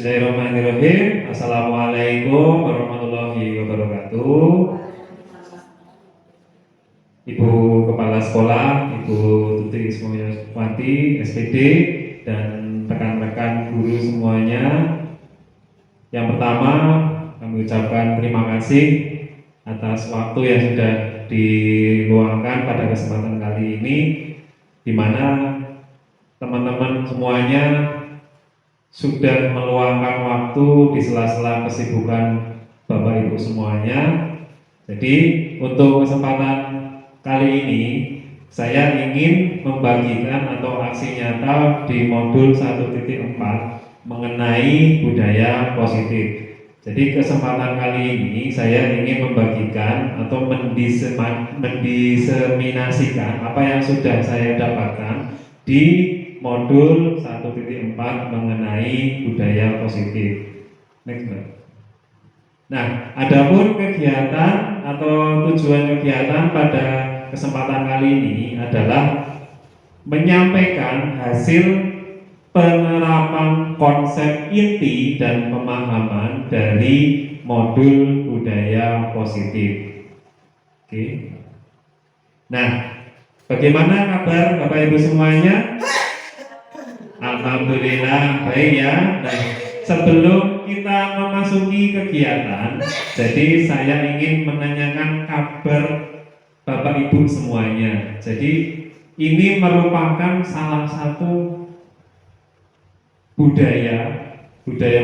Bismillahirrahmanirrahim. Assalamualaikum warahmatullahi wabarakatuh. Ibu Kepala Sekolah, Ibu Tuti Ismoyawati, SPD, dan rekan-rekan guru semuanya. Yang pertama, kami ucapkan terima kasih atas waktu yang sudah diluangkan pada kesempatan kali ini, di mana teman-teman semuanya sudah meluangkan waktu di sela-sela kesibukan Bapak Ibu semuanya. Jadi untuk kesempatan kali ini saya ingin membagikan atau aksi nyata di modul 1.4 mengenai budaya positif. Jadi kesempatan kali ini saya ingin membagikan atau mendiseminasikan apa yang sudah saya dapatkan di modul 1.4 mengenai budaya positif. Next, Mbak. Nah, adapun kegiatan atau tujuan kegiatan pada kesempatan kali ini adalah menyampaikan hasil penerapan konsep inti dan pemahaman dari modul budaya positif. Oke. Nah, bagaimana kabar Bapak Ibu semuanya? Alhamdulillah baik ya. Nah, sebelum kita memasuki kegiatan, jadi saya ingin menanyakan kabar Bapak Ibu semuanya. Jadi ini merupakan salah satu budaya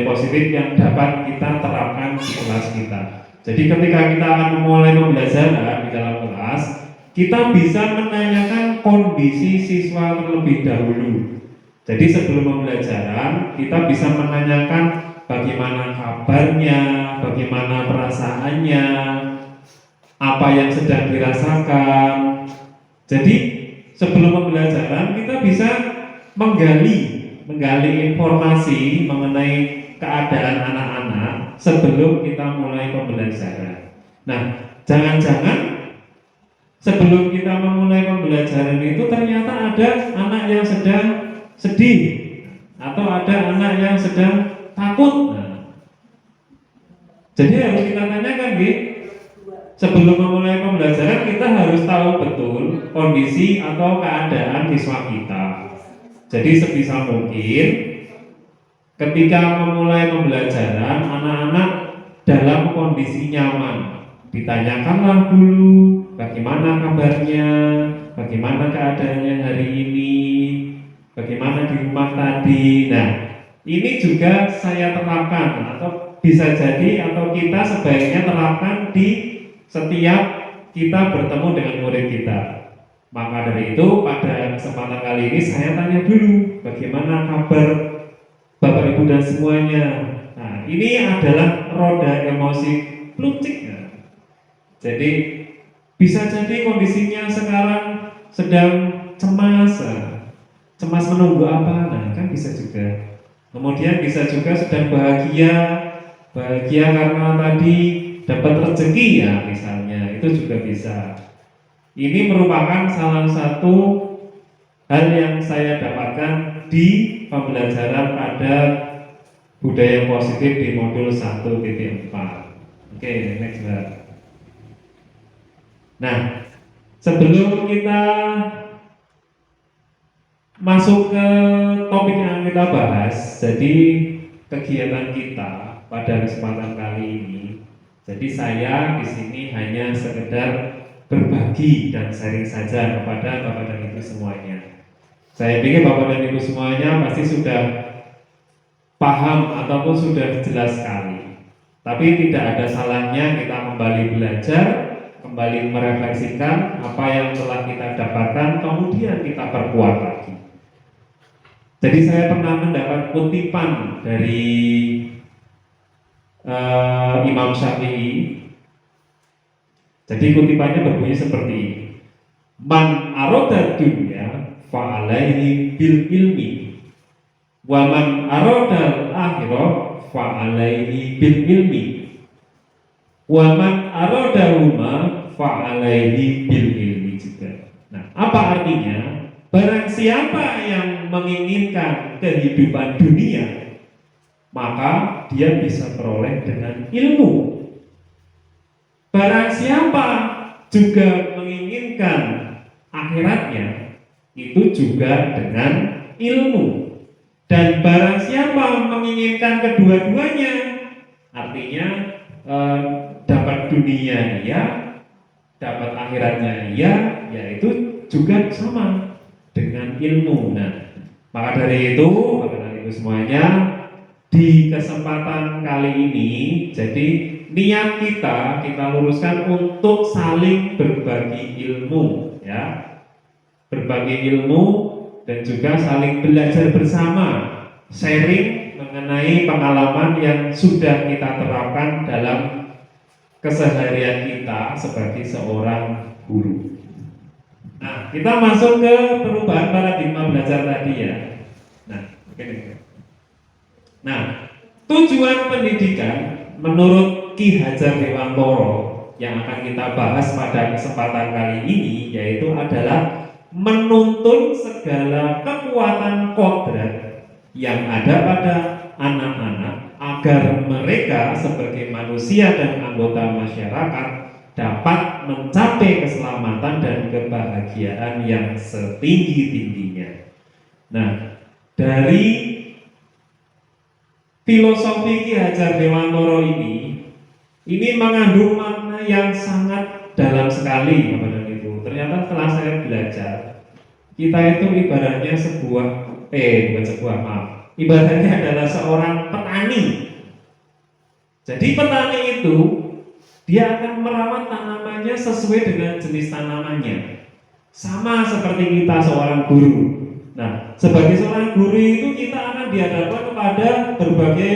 positif yang dapat kita terapkan di kelas kita. Jadi ketika kita akan memulai pembelajaran di dalam kelas, kita bisa menanyakan kondisi siswa terlebih dahulu. Jadi sebelum pembelajaran kita bisa menanyakan bagaimana kabarnya, bagaimana perasaannya, apa yang sedang dirasakan. Jadi sebelum pembelajaran kita bisa menggali informasi mengenai keadaan anak-anak sebelum kita mulai pembelajaran. Nah, jangan-jangan sebelum kita memulai pembelajaran itu ternyata ada anak yang sedang sedih atau ada anak yang sedang takut. Nah, jadi harus kita tanyakan, sebelum memulai pembelajaran kita harus tahu betul kondisi atau keadaan siswa kita. Jadi sebisa mungkin ketika memulai pembelajaran anak-anak dalam kondisi nyaman, ditanyakanlah dulu bagaimana kabarnya, bagaimana keadaannya hari ini, bagaimana di rumah tadi. Nah, ini juga saya terapkan atau bisa jadi atau kita sebaiknya terapkan di setiap kita bertemu dengan murid kita. Maka dari itu pada kesempatan kali ini saya tanya dulu bagaimana kabar Bapak Ibu dan semuanya. Nah, ini adalah roda emosi plucik. Jadi bisa jadi kondisinya sekarang sedang cemas menunggu apa, nah kan bisa juga. Kemudian bisa juga sedang bahagia karena tadi dapat rezeki ya misalnya, itu juga bisa. Ini merupakan salah satu hal yang saya dapatkan di pembelajaran pada budaya positif di modul 1.4. Oke, next. Nah, sebelum kita masuk ke topik yang kita bahas, jadi kegiatan kita pada kesempatan kali ini. Jadi saya di sini hanya sekedar berbagi dan sharing saja kepada Bapak dan Ibu semuanya. Saya pikir Bapak dan Ibu semuanya pasti sudah paham ataupun sudah jelas sekali. Tapi tidak ada salahnya kita kembali belajar, kembali merefleksikan apa yang telah kita dapatkan, kemudian kita perkuat lagi. Jadi saya pernah mendapat kutipan dari Imam Syafi'i. Jadi kutipannya berbunyi seperti ini: Man aroda dunya fa'alaihi bil ilmi, wa man aroda akhirah fa'alaihi bil ilmi, wa man aroda huma fa'alaihi bil ilmi juga. Nah, apa artinya? Barang siapa yang menginginkan kehidupan dunia, maka dia bisa peroleh dengan ilmu. Barang siapa juga menginginkan akhiratnya, itu juga dengan ilmu. Dan barang siapa menginginkan kedua-duanya, artinya dapat dunia iya, dapat akhiratnya iya, yaitu juga sama dengan ilmu. Nah, maka dari itu semuanya, di kesempatan kali ini, jadi niat kita luruskan untuk saling berbagi ilmu, ya, berbagi ilmu dan juga saling belajar bersama, sharing mengenai pengalaman yang sudah kita terapkan dalam keseharian kita sebagai seorang guru. Nah, kita masuk ke perubahan paradigma belajar tadi ya. Nah, Nah, tujuan pendidikan menurut Ki Hajar Dewantoro yang akan kita bahas pada kesempatan kali ini yaitu adalah menuntun segala kekuatan kodrat yang ada pada anak-anak agar mereka sebagai manusia dan anggota masyarakat dapat mencapai keselamatan dan kebahagiaan yang setinggi-tingginya. Nah, dari filosofi Ki Hajar Dewantoro ini mengandung makna yang sangat dalam sekali, Bapak dan Ibu. Ternyata setelah saya belajar, kita itu ibaratnya ibaratnya adalah seorang petani. Jadi petani itu dia akan merawat tanamannya sesuai dengan jenis tanamannya. Sama seperti kita seorang guru. Nah, sebagai seorang guru itu kita akan dihadapkan kepada berbagai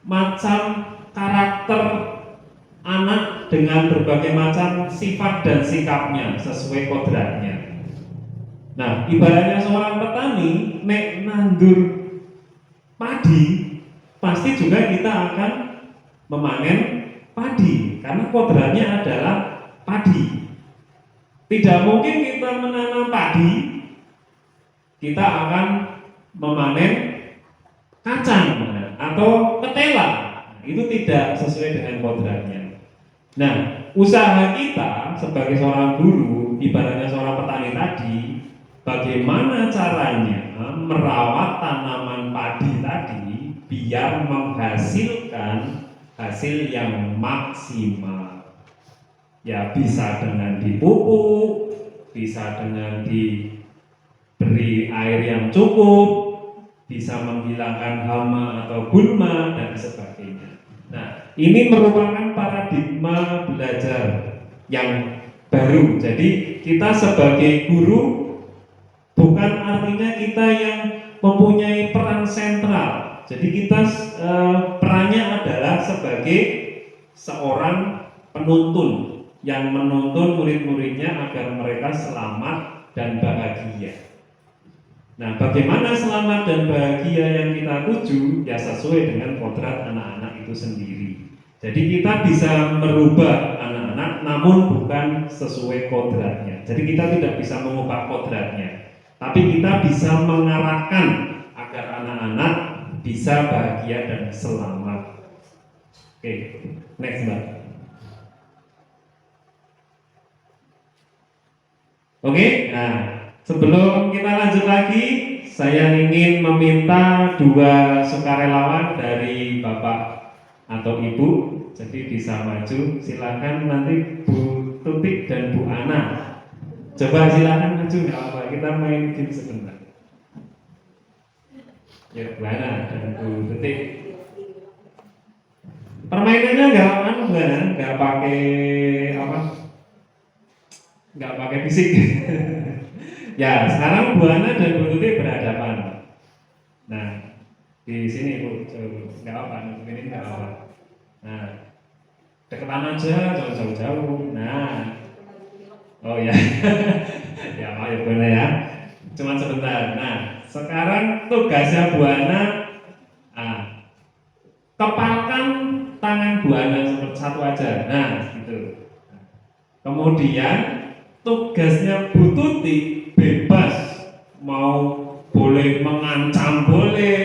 macam karakter anak dengan berbagai macam sifat dan sikapnya sesuai kodratnya. Nah, ibaratnya seorang petani nek nandur padi, pasti juga kita akan memanen padi karena kodratnya adalah padi. Tidak mungkin kita menanam padi, kita akan memanen kacang atau ketela. Itu tidak sesuai dengan kodratnya. Nah, usaha kita sebagai seorang guru, ibaratnya seorang petani tadi, bagaimana caranya merawat tanaman padi tadi biar menghasilkan hasil yang maksimal. Ya, bisa dengan dipupuk, bisa dengan diberi air yang cukup, bisa menghilangkan hama atau gulma dan sebagainya. Nah, ini merupakan paradigma belajar yang baru. Jadi kita sebagai guru bukan artinya kita yang mempunyai peran sentral. Jadi kita perannya adalah sebagai seorang penuntun yang menuntun murid-muridnya agar mereka selamat dan bahagia. Nah, bagaimana selamat dan bahagia yang kita tuju? Ya sesuai dengan kodrat anak-anak itu sendiri. Jadi kita bisa merubah anak-anak namun bukan sesuai kodratnya. Jadi kita tidak bisa mengubah kodratnya, tapi kita bisa mengarahkan agar anak-anak bisa bahagia dan selamat. Oke, next Mbak. Oke, nah sebelum kita lanjut lagi, saya ingin meminta dua sukarelawan dari Bapak atau Ibu, jadi bisa maju. Silakan nanti Bu Tutik dan Bu Ana. Coba silakan maju, nggak apa, kita main game sebentar. Ya, Bu Ana dan Bu Tutik. Permainannya nggak pakai apa? Nggak pakai fisik. Ya, sekarang Bu Ana dan Bu Tuti berhadapan. Nah, di sini Bu, nggak apa, ini nggak apa. Nah, deketan aja, jangan jauh-jauh. Nah, oh ya, ya ayo boleh ya. Cuma sebentar. Nah, sekarang tugasnya Bu Ana, kepalkan tangan Bu Ana seperti satu aja. Nah, gitu. Kemudian tugasnya Bu Tuti bebas, mau boleh mengancam boleh,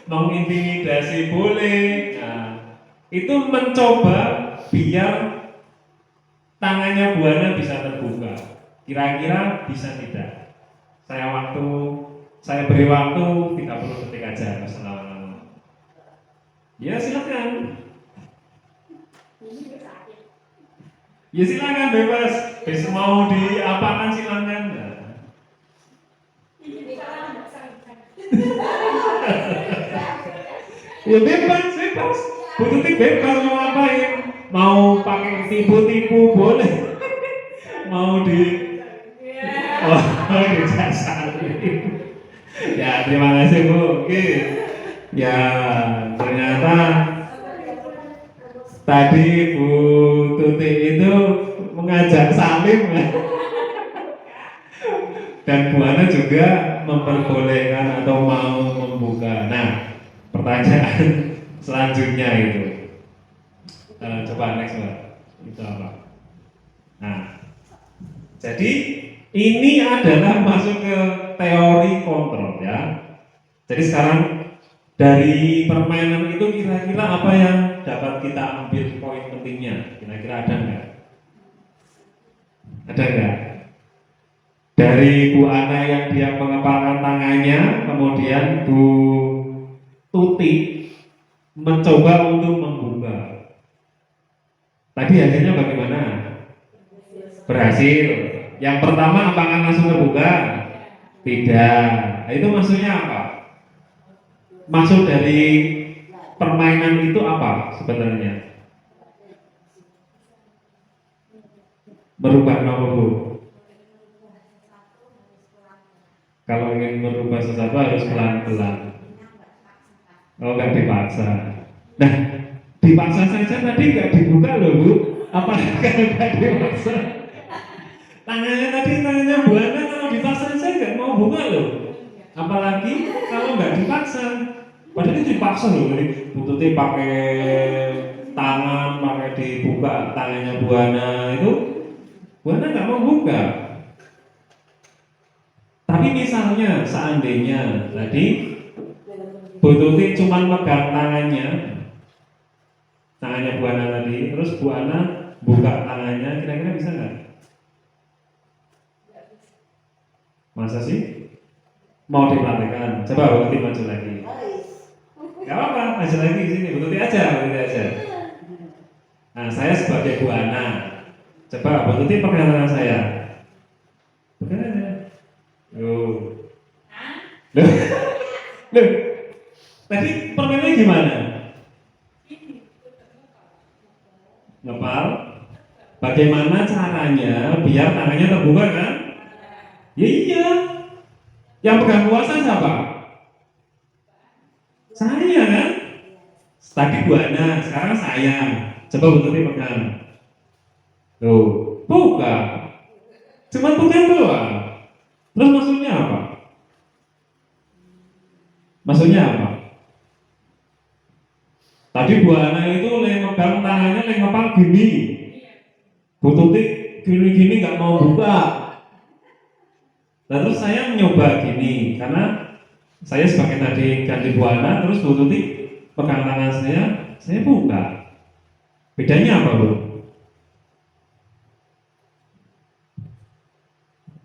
mengintimidasi boleh. Nah, itu mencoba biar tangannya Bu Ana bisa terbuka. Kira-kira bisa tidak? Saya beri waktu 30 detik aja, Wassalamualaikum. Ya silakan. Ya silakan bebas. Besok mau diapakan silakan. Ya bebas. Bu Tuti bebas mau ngapain? Mau pakai tipu-tipu boleh. Mau di dijasari. Ya terima kasih Bu. Oke. Ya ternyata tadi Bu Tuti itu mengajak salim ya. Dan Bu Ana juga memperbolehkan atau mau membuka. Nah, pertanyaan selanjutnya itu, coba next Mbak, itu apa? Nah, jadi ini adalah masuk ke teori kontrol ya. Jadi sekarang dari permainan itu kira-kira apa yang dapat kita ambil poin pentingnya? Kira-kira ada nggak? Ada nggak? Dari Bu Ana yang dia mengepalkan tangannya, kemudian Bu Tuti mencoba untuk membuka. Tadi hasilnya bagaimana? Berhasil. Yang pertama apakah langsung terbuka? Tidak. Itu maksudnya apa? Maksud dari permainan itu apa sebenarnya? Merubah apa Bu? Kalau ingin merubah sesuatu harus pelan-pelan. Oh, nggak dipaksa. Nah, dipaksa saja tadi nggak dibuka loh Bu. Apalagi kalau nggak dipaksa. Tangannya Bu Ana kalau dipaksa saja nggak mau buka loh. Apalagi kalau nggak dipaksa. Padahal itu dipaksa loh. Jadi bututnya pakai tangan, pakai dibuka tangannya Bu Ana itu. Bu Ana nggak mau buka. Tapi misalnya seandainya tadi Bu Tuti cuma megang tangannya Bu Ana tadi, terus Bu Ana buka tangannya, kira-kira bisa nggak? Masa sih? Mau dipraktekkan? Coba Bu Tuti maju lagi. Gak apa-apa, maju lagi di sini. Bu Tuti aja. Nah, saya sebagai Bu Ana, coba Bu Tuti pegang tangan saya. Pegang aja. Loh. Tadi permainannya gimana? Ngepal. Bagaimana caranya biar tangannya terbuka kan? Ya iya. Yang pegang kuasa siapa? Saya kan? Tadi Bu Ana, sekarang saya. Coba Bu Tuti pegang. Tuh, buka. Cuma pegang doang. Terus maksudnya apa? Tadi Bu Ana itu megang tangannya ngepal gini. Bu Tuti gini nggak mau buka. Terus saya mencoba gini karena saya sebagai tadi ganti Bu Ana, terus Bu Tuti pegang tangan saya buka. Bedanya apa Bu?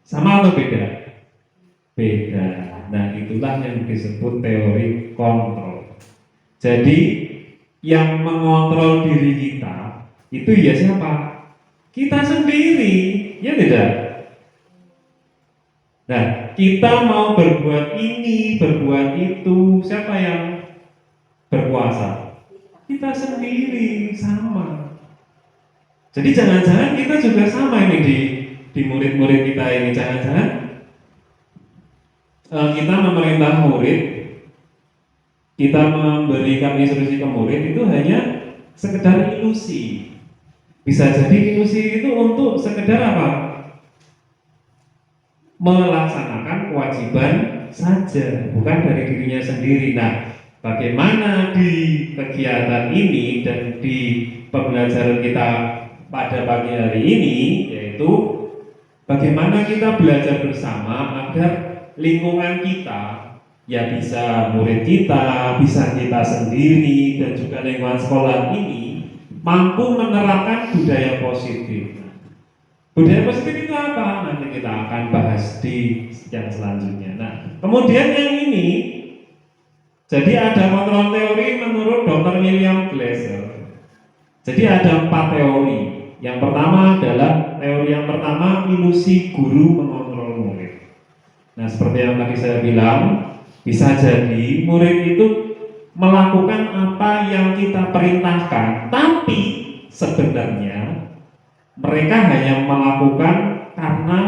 Sama atau beda? Beda. Nah, itulah yang disebut teori kontrol. Jadi yang mengontrol diri kita itu ya siapa? Kita sendiri, ya tidak? Nah, kita mau berbuat ini, berbuat itu, siapa yang berkuasa? Kita sendiri, sama. Jadi jangan-jangan kita juga sama ini di murid-murid kita ini, jangan-jangan kita memerintah murid, kita memberikan instruksi ke murid itu hanya sekedar ilusi. Bisa jadi ilusi itu untuk sekedar apa? Melaksanakan kewajiban saja, bukan dari dirinya sendiri. Nah, bagaimana di kegiatan ini dan di pembelajaran kita pada pagi hari ini, yaitu bagaimana kita belajar bersama agar lingkungan kita Ya bisa murid kita, bisa kita sendiri, dan juga lingkungan sekolah ini mampu menerapkan budaya positif. Budaya positif itu apa? Nanti kita akan bahas di yang selanjutnya. Nah, kemudian yang ini, jadi ada kontrol teori menurut Dr. William Glasser. Jadi ada 4 teori. Yang pertama adalah teori yang pertama, ilusi guru mengontrol murid. Nah, seperti yang tadi saya bilang, bisa jadi murid itu melakukan apa yang kita perintahkan, tapi sebenarnya mereka hanya melakukan karena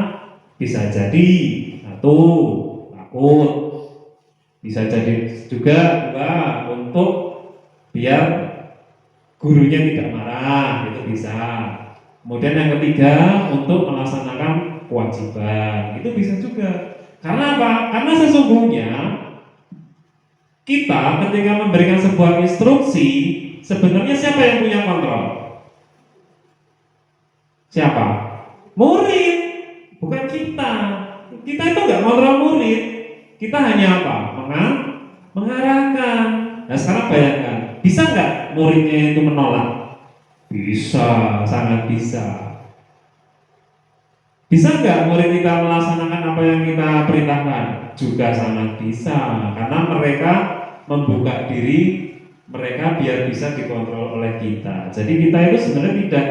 bisa jadi satu, takut, bisa jadi juga dua, untuk biar gurunya tidak marah, itu bisa. Kemudian yang ketiga, untuk melaksanakan kewajiban, itu bisa juga. Karena apa? Karena sesungguhnya kita ketika memberikan sebuah instruksi, sebenarnya siapa yang punya kontrol? Siapa? Murid, bukan kita. Kita itu nggak kontrol murid. Kita hanya apa? Mengarahkan. Nah sekarang bayangkan, bisa nggak muridnya itu menolak? Bisa, sangat bisa. Bisa nggak murid kita melaksanakan apa yang kita perintahkan? Juga sangat bisa, karena mereka membuka diri mereka biar bisa dikontrol oleh kita. Jadi kita itu sebenarnya tidak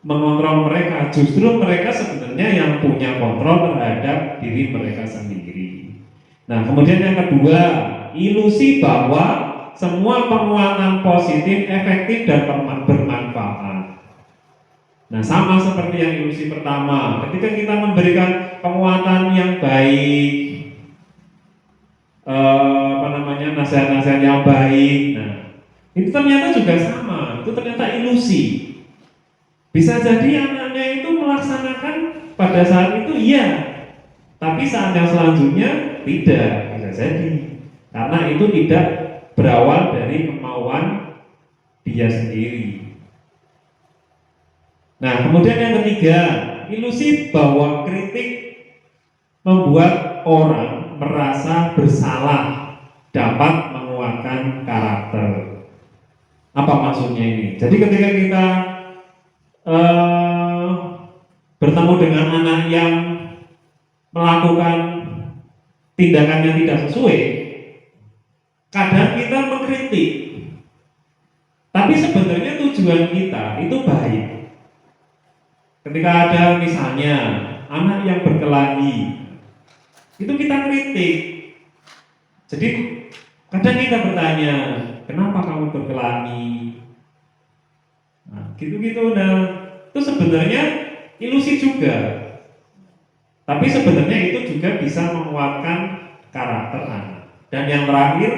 mengontrol mereka, justru mereka sebenarnya yang punya kontrol terhadap diri mereka sendiri. Nah, kemudian yang kedua, ilusi bahwa semua penguatan positif efektif dan bermanfaat. Nah, sama seperti yang ilusi pertama, ketika kita memberikan penguatan yang baik, nasihat-nasihat yang baik, nah itu ternyata juga sama, itu ternyata ilusi. Bisa jadi anaknya itu melaksanakan pada saat itu iya, tapi saat yang selanjutnya tidak, bisa jadi karena itu tidak berawal dari kemauan dia sendiri. Nah, kemudian yang ketiga, ilusi bahwa kritik membuat orang merasa bersalah dapat menguatkan karakter. Apa maksudnya ini? Jadi ketika kita bertemu dengan anak yang melakukan tindakan yang tidak sesuai, kadang kita mengkritik, tapi sebenarnya tujuan kita itu baik. Ketika ada misalnya anak yang berkelahi, itu kita kritik. Jadi kadang kita bertanya, kenapa kamu berkelahi? Nah, gitu-gitu. Nah, itu sebenarnya ilusi juga. Tapi sebenarnya itu juga bisa menguatkan karakter anak. Dan yang terakhir,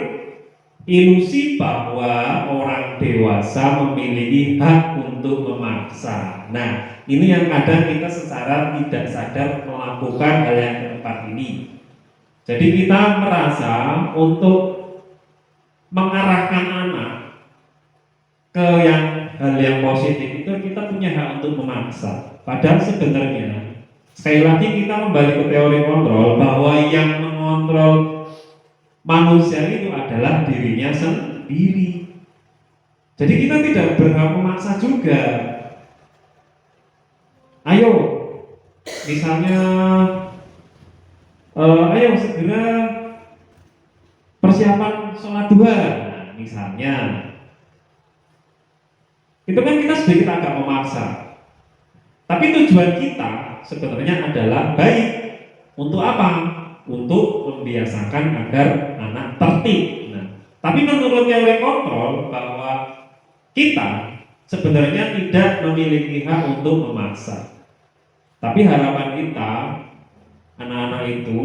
ilusi bahwa orang dewasa memiliki hak untuk memaksa. Nah, ini yang kadang kita secara tidak sadar melakukan hal yang keempat ini. Jadi kita merasa untuk mengarahkan anak ke hal yang positif itu kita punya hak untuk memaksa. Padahal sebenarnya sekali lagi kita kembali ke teori kontrol, bahwa yang mengontrol manusia itu adalah dirinya sendiri. Jadi kita tidak berhak memaksa juga. Ayo, misalnya, ayo segera persiapan sholat duha, nah, misalnya, itu kan kita sedikit agak memaksa. Tapi tujuan kita sebenarnya adalah baik. Untuk apa? Untuk membiasakan agar anak tertib. Nah, tapi menurut teori kontrol bahwa kita sebenarnya tidak memiliki hak untuk memaksa. Tapi harapan kita, anak-anak itu,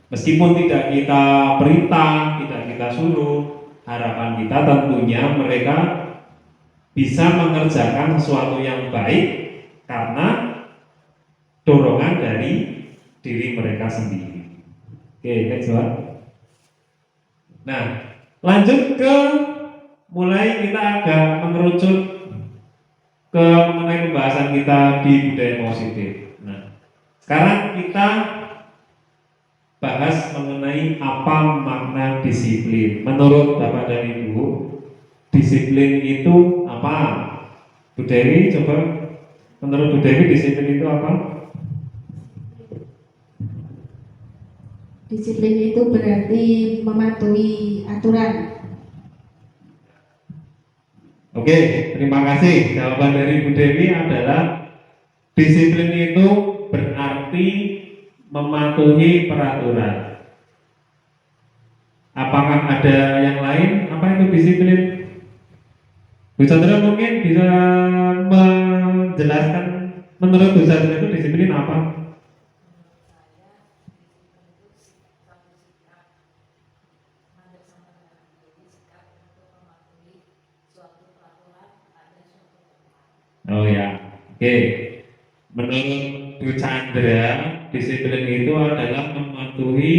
meskipun tidak kita perintah, tidak kita suruh, harapan kita tentunya mereka bisa mengerjakan sesuatu yang baik karena dorongan dari diri mereka sendiri. Oke, next one. Nah, lanjut ke mulai kita agak mengerucut ke mengenai pembahasan kita di budaya positif. Nah, sekarang kita bahas mengenai apa makna disiplin. Menurut Bapak dan Ibu, disiplin itu apa? Bu Dewi, coba. Menurut Bu Dewi, disiplin itu apa? Disiplin itu berarti mematuhi aturan. Oke, terima kasih. Jawaban dari Bu Dewi adalah disiplin itu berarti mematuhi peraturan. Apakah ada yang lain? Apa itu disiplin? Bu Chandra mungkin bisa menjelaskan menurut Bu Chandra itu disiplin apa? Oh ya, oke. Menurut Bu Chandra, disiplin itu adalah mematuhi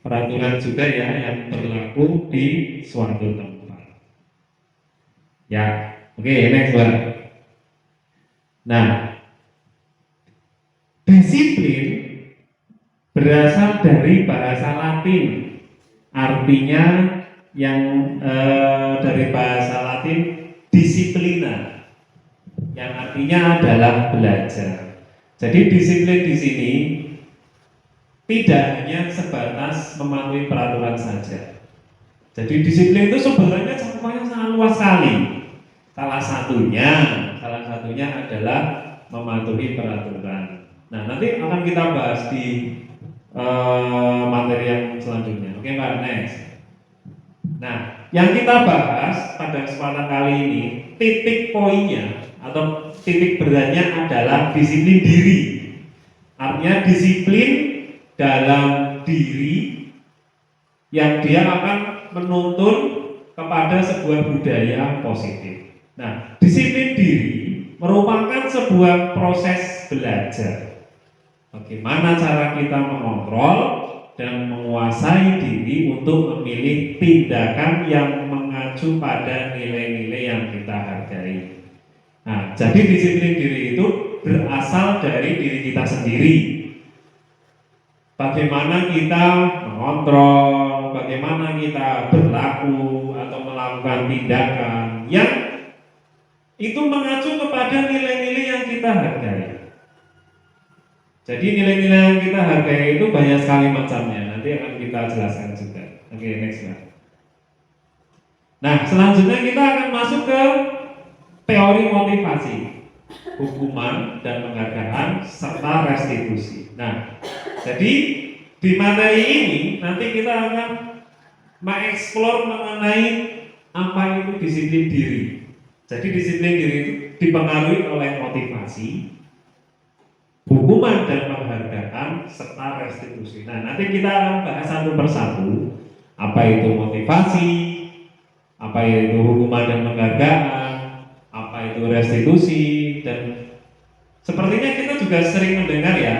peraturan juga ya yang berlaku di suatu tempat. Ya, oke, next one. Nah, disiplin berasal dari bahasa Latin, artinya yang dari bahasa Latin disiplina, yang artinya adalah belajar. Jadi disiplin di sini tidak hanya sebatas mematuhi peraturan saja. Jadi disiplin itu sebenarnya cakupannya sangat luas sekali. Salah satunya adalah mematuhi peraturan. Nah, nanti akan kita bahas di materi yang selanjutnya. Oke, Pak, next. Nah, yang kita bahas pada kesempatan kali ini, titik poinnya atau titik beratnya adalah disiplin diri. Artinya disiplin dalam diri yang dia akan menuntun kepada sebuah budaya positif. Nah, disiplin diri merupakan sebuah proses belajar. Bagaimana cara kita mengontrol dan menguasai diri untuk memilih tindakan yang mengacu pada nilai-nilai yang kita hargai. Nah, jadi disiplin diri itu berasal dari diri kita sendiri. Bagaimana kita mengontrol, bagaimana kita berlaku atau melakukan tindakan yang itu mengacu kepada nilai-nilai yang kita hargai. Jadi nilai-nilai yang kita hargai itu banyak sekali macamnya. Nanti akan kita jelaskan juga. Oke, next one. Nah, selanjutnya kita akan masuk ke teori motivasi, hukuman dan penghargaan serta restitusi. Nah, jadi di materi ini nanti kita akan mengeksplor mengenai apa itu disiplin diri. Jadi disiplin diri itu dipengaruhi oleh motivasi, hukuman dan penghargaan serta restitusi. Nah, nanti kita akan bahas satu persatu. Apa itu motivasi, apa itu hukuman dan penghargaan, apa itu restitusi, dan sepertinya kita juga sering mendengar ya,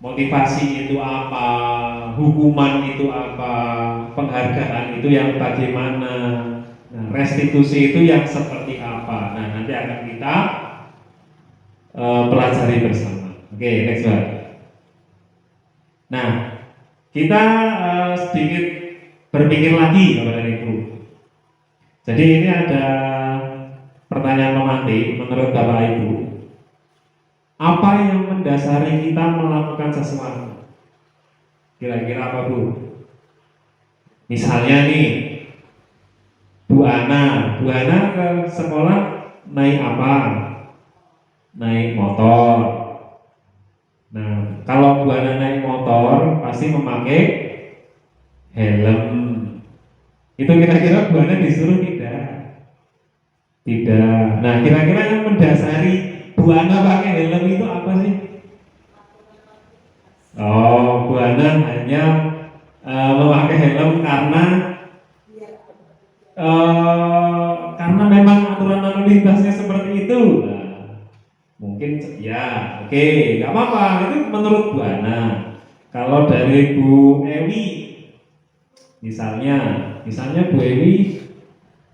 motivasi itu apa, hukuman itu apa, penghargaan itu yang bagaimana, nah, restitusi itu yang seperti apa. Nah, nanti akan kita pelajari bersama. Oke, next one. Nah, kita sedikit berpikir lagi kepada Ibu. Jadi ini ada pertanyaan pemantik menurut Bapak Ibu. Apa yang mendasari kita melakukan sesuatu? Kira-kira apa, Bu? Misalnya nih, Bu Ana ke sekolah naik apa? Naik motor. Nah, kalau Bu Ana naik motor pasti memakai helm. Itu kira-kira Bu Ana disuruh tidak? Tidak. Nah, kira-kira yang mendasari Bu Ana pakai helm itu apa sih? Oh, Bu Ana hanya memakai helm karena memang aturan lalu lintasnya seperti itu. Nah, mungkin ya, oke, nggak apa-apa. Itu menurut Bu Ana. Kalau dari Bu Ewi, misalnya Bu Ewi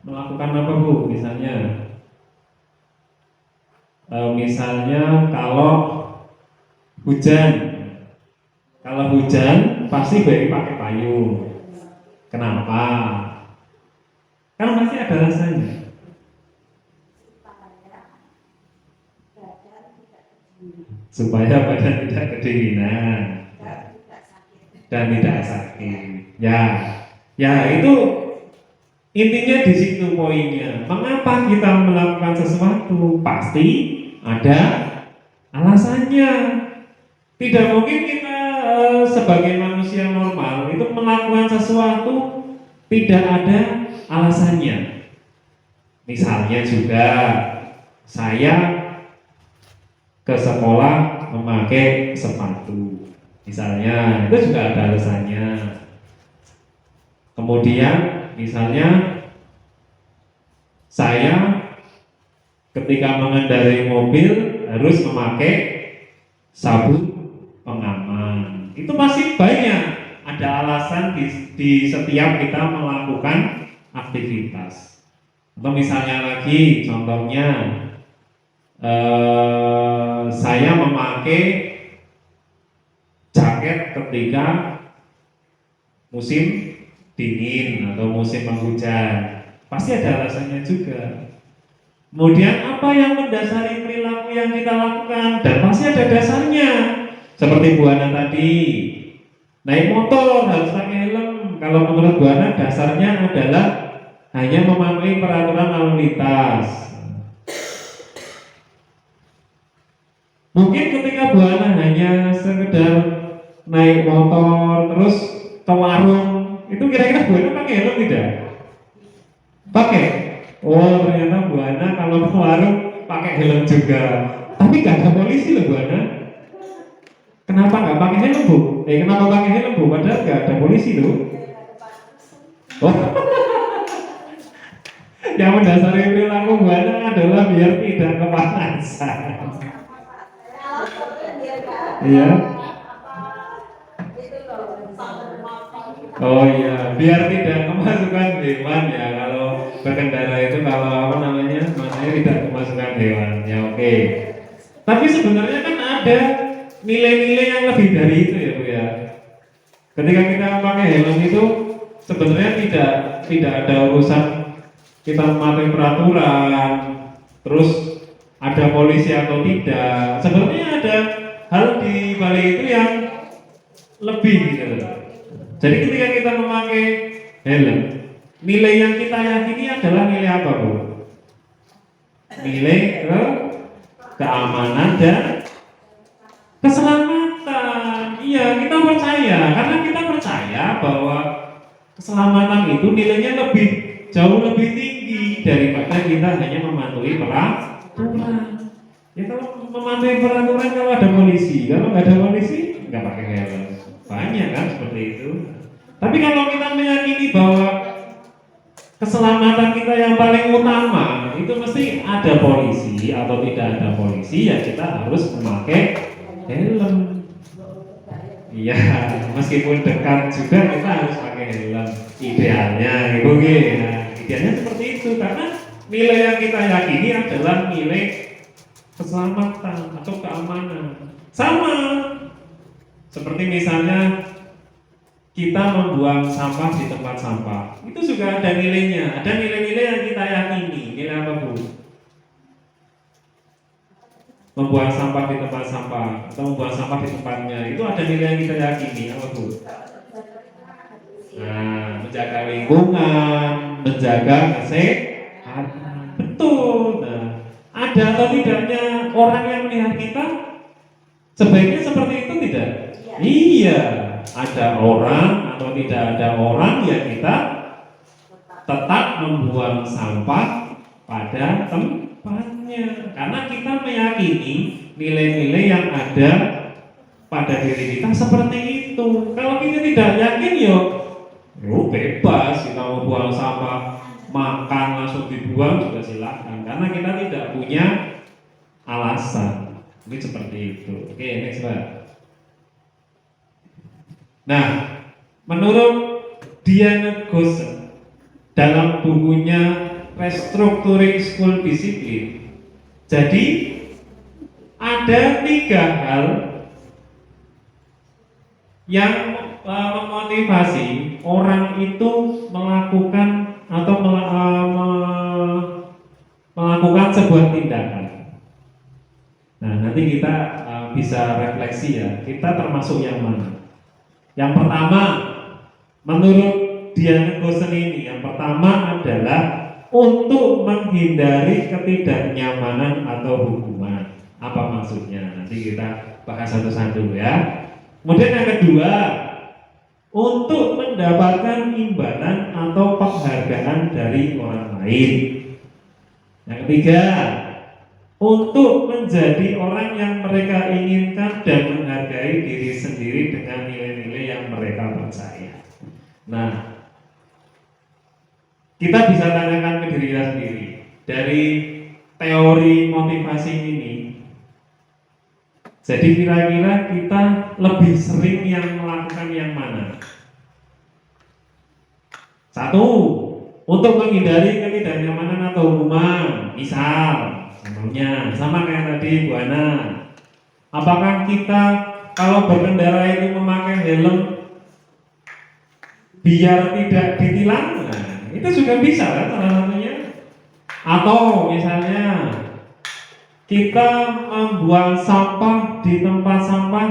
melakukan apa, Bu? Misalnya kalau hujan Kalau hujan pasti bayi pakai payung. Kenapa? Kan pasti ada alasannya. Supaya badan tidak kedinginan dan tidak sakit. Ya itu intinya di situ poinnya. Mengapa kita melakukan sesuatu? Pasti ada alasannya. Tidak mungkin kita sebagai manusia normal itu melakukan sesuatu tidak ada alasannya. Misalnya juga saya ke sekolah memakai sepatu, misalnya itu juga ada alasannya. Kemudian misalnya saya ketika mengendarai mobil harus memakai sabuk pengaman. Itu pasti banyak ada alasan di setiap kita melakukan aktivitas. Atau misalnya lagi contohnya saya memakai jaket ketika musim dingin atau musim penghujan, pasti ada alasannya juga. Kemudian apa yang mendasari perilaku yang kita lakukan, dan pasti ada dasarnya. Seperti Bu Ana tadi, naik motor harus pakai helm. Kalau menurut Bu Ana dasarnya adalah hanya mematuhi peraturan lalu lintas. Mungkin ketika Bu Ana hanya sekedar naik motor terus ke warung, itu kira-kira Bu Ana pakai helm tidak? Pakai. Oh ternyata Bu Ana kalau ke warung pakai helm juga. Tapi gak ada polisi loh Bu Ana. Kenapa nggak pakai helm Bu? Kenapa pakai helm Bu? Padahal nggak ada polisi loh. Oh. Yang mendasari perilaku Bu Ana adalah biar tidak kepanasan. Iya. Oh iya, biar tidak kemasukan hewan ya. Kalau berkendara itu kalau namanya tidak kemasukan hewan. Ya oke. Tapi sebenarnya kan ada nilai-nilai yang lebih dari itu ya Bu ya. Ketika kita pakai helm itu sebenarnya tidak ada urusan kita mematuhi peraturan, terus ada polisi atau tidak. Sebenarnya ada hal di balik itu yang lebih gitu. Jadi ketika kita memakai helm, nilai yang kita yakini adalah nilai apa Bu? Nilai keamanan dan keselamatan. Iya, kita percaya karena kita percaya bahwa keselamatan itu nilainya jauh lebih tinggi daripada kita hanya mematuhi peraturan. Ya kalau mematuhi peraturan kalau ada polisi, kalau nggak ada polisi nggak pakai helm. Banyak kan seperti itu. Tapi kalau kita meyakini bahwa keselamatan kita yang paling utama itu mesti ada polisi atau tidak ada polisi, ya kita harus memakai helm. Iya, meskipun dekat juga kita harus pakai helm. Idealnya, gitu ya. Idealnya seperti itu karena nilai yang kita yakini adalah nilai keselamatan atau keamanan. Sama seperti misalnya kita membuang sampah di tempat sampah, itu juga ada nilainya. Ada nilai-nilai yang kita yakini. Nilai apa Bu? Membuang sampah di tempat sampah atau membuang sampah di tempatnya, itu ada nilai yang kita yakini. Apa Bu? Nah, menjaga lingkungan, menjaga kesehatan. Betul. Nah, ada atau tidaknya orang yang melihat kita sebaiknya seperti itu tidak? Iya, ada orang atau tidak ada orang ya kita tetap membuang sampah pada tempatnya karena kita meyakini nilai-nilai yang ada pada diri kita seperti itu. Kalau kita tidak yakin yo bebas kita mau buang sampah, makan langsung dibuang juga silakan karena kita tidak punya alasan. Ini seperti itu. Oke, next Pak. Nah, menurut Diana Gosen dalam bukunya Restructuring School Discipline, jadi ada 3 hal yang memotivasi orang itu melakukan atau melakukan sebuah tindakan. Nah, nanti kita bisa refleksi ya, kita termasuk yang mana. Yang pertama, menurut Dian Gosen ini, yang pertama adalah untuk menghindari ketidaknyamanan atau hukuman. Apa maksudnya? Nanti kita bahas satu-satu ya. Kemudian yang kedua, untuk mendapatkan imbalan atau penghargaan dari orang lain. Yang ketiga, untuk menjadi orang yang mereka inginkan dan menghargai diri sendiri dengan nilai-nilai yang mereka percaya. Nah, kita bisa tanyakan ke diri kita sendiri, dari teori motivasi ini, jadi kira-kira kita lebih sering yang melakukan yang mana? Satu, untuk menghindari ketidaknyamanan atau hukuman. Misal, contohnya sama kayak tadi Bu Ana, apakah kita kalau berkendara itu memakai helm biar tidak ditilang? Nah, itu juga bisa kan salah satunya. Atau misalnya kita membuang sampah di tempat sampah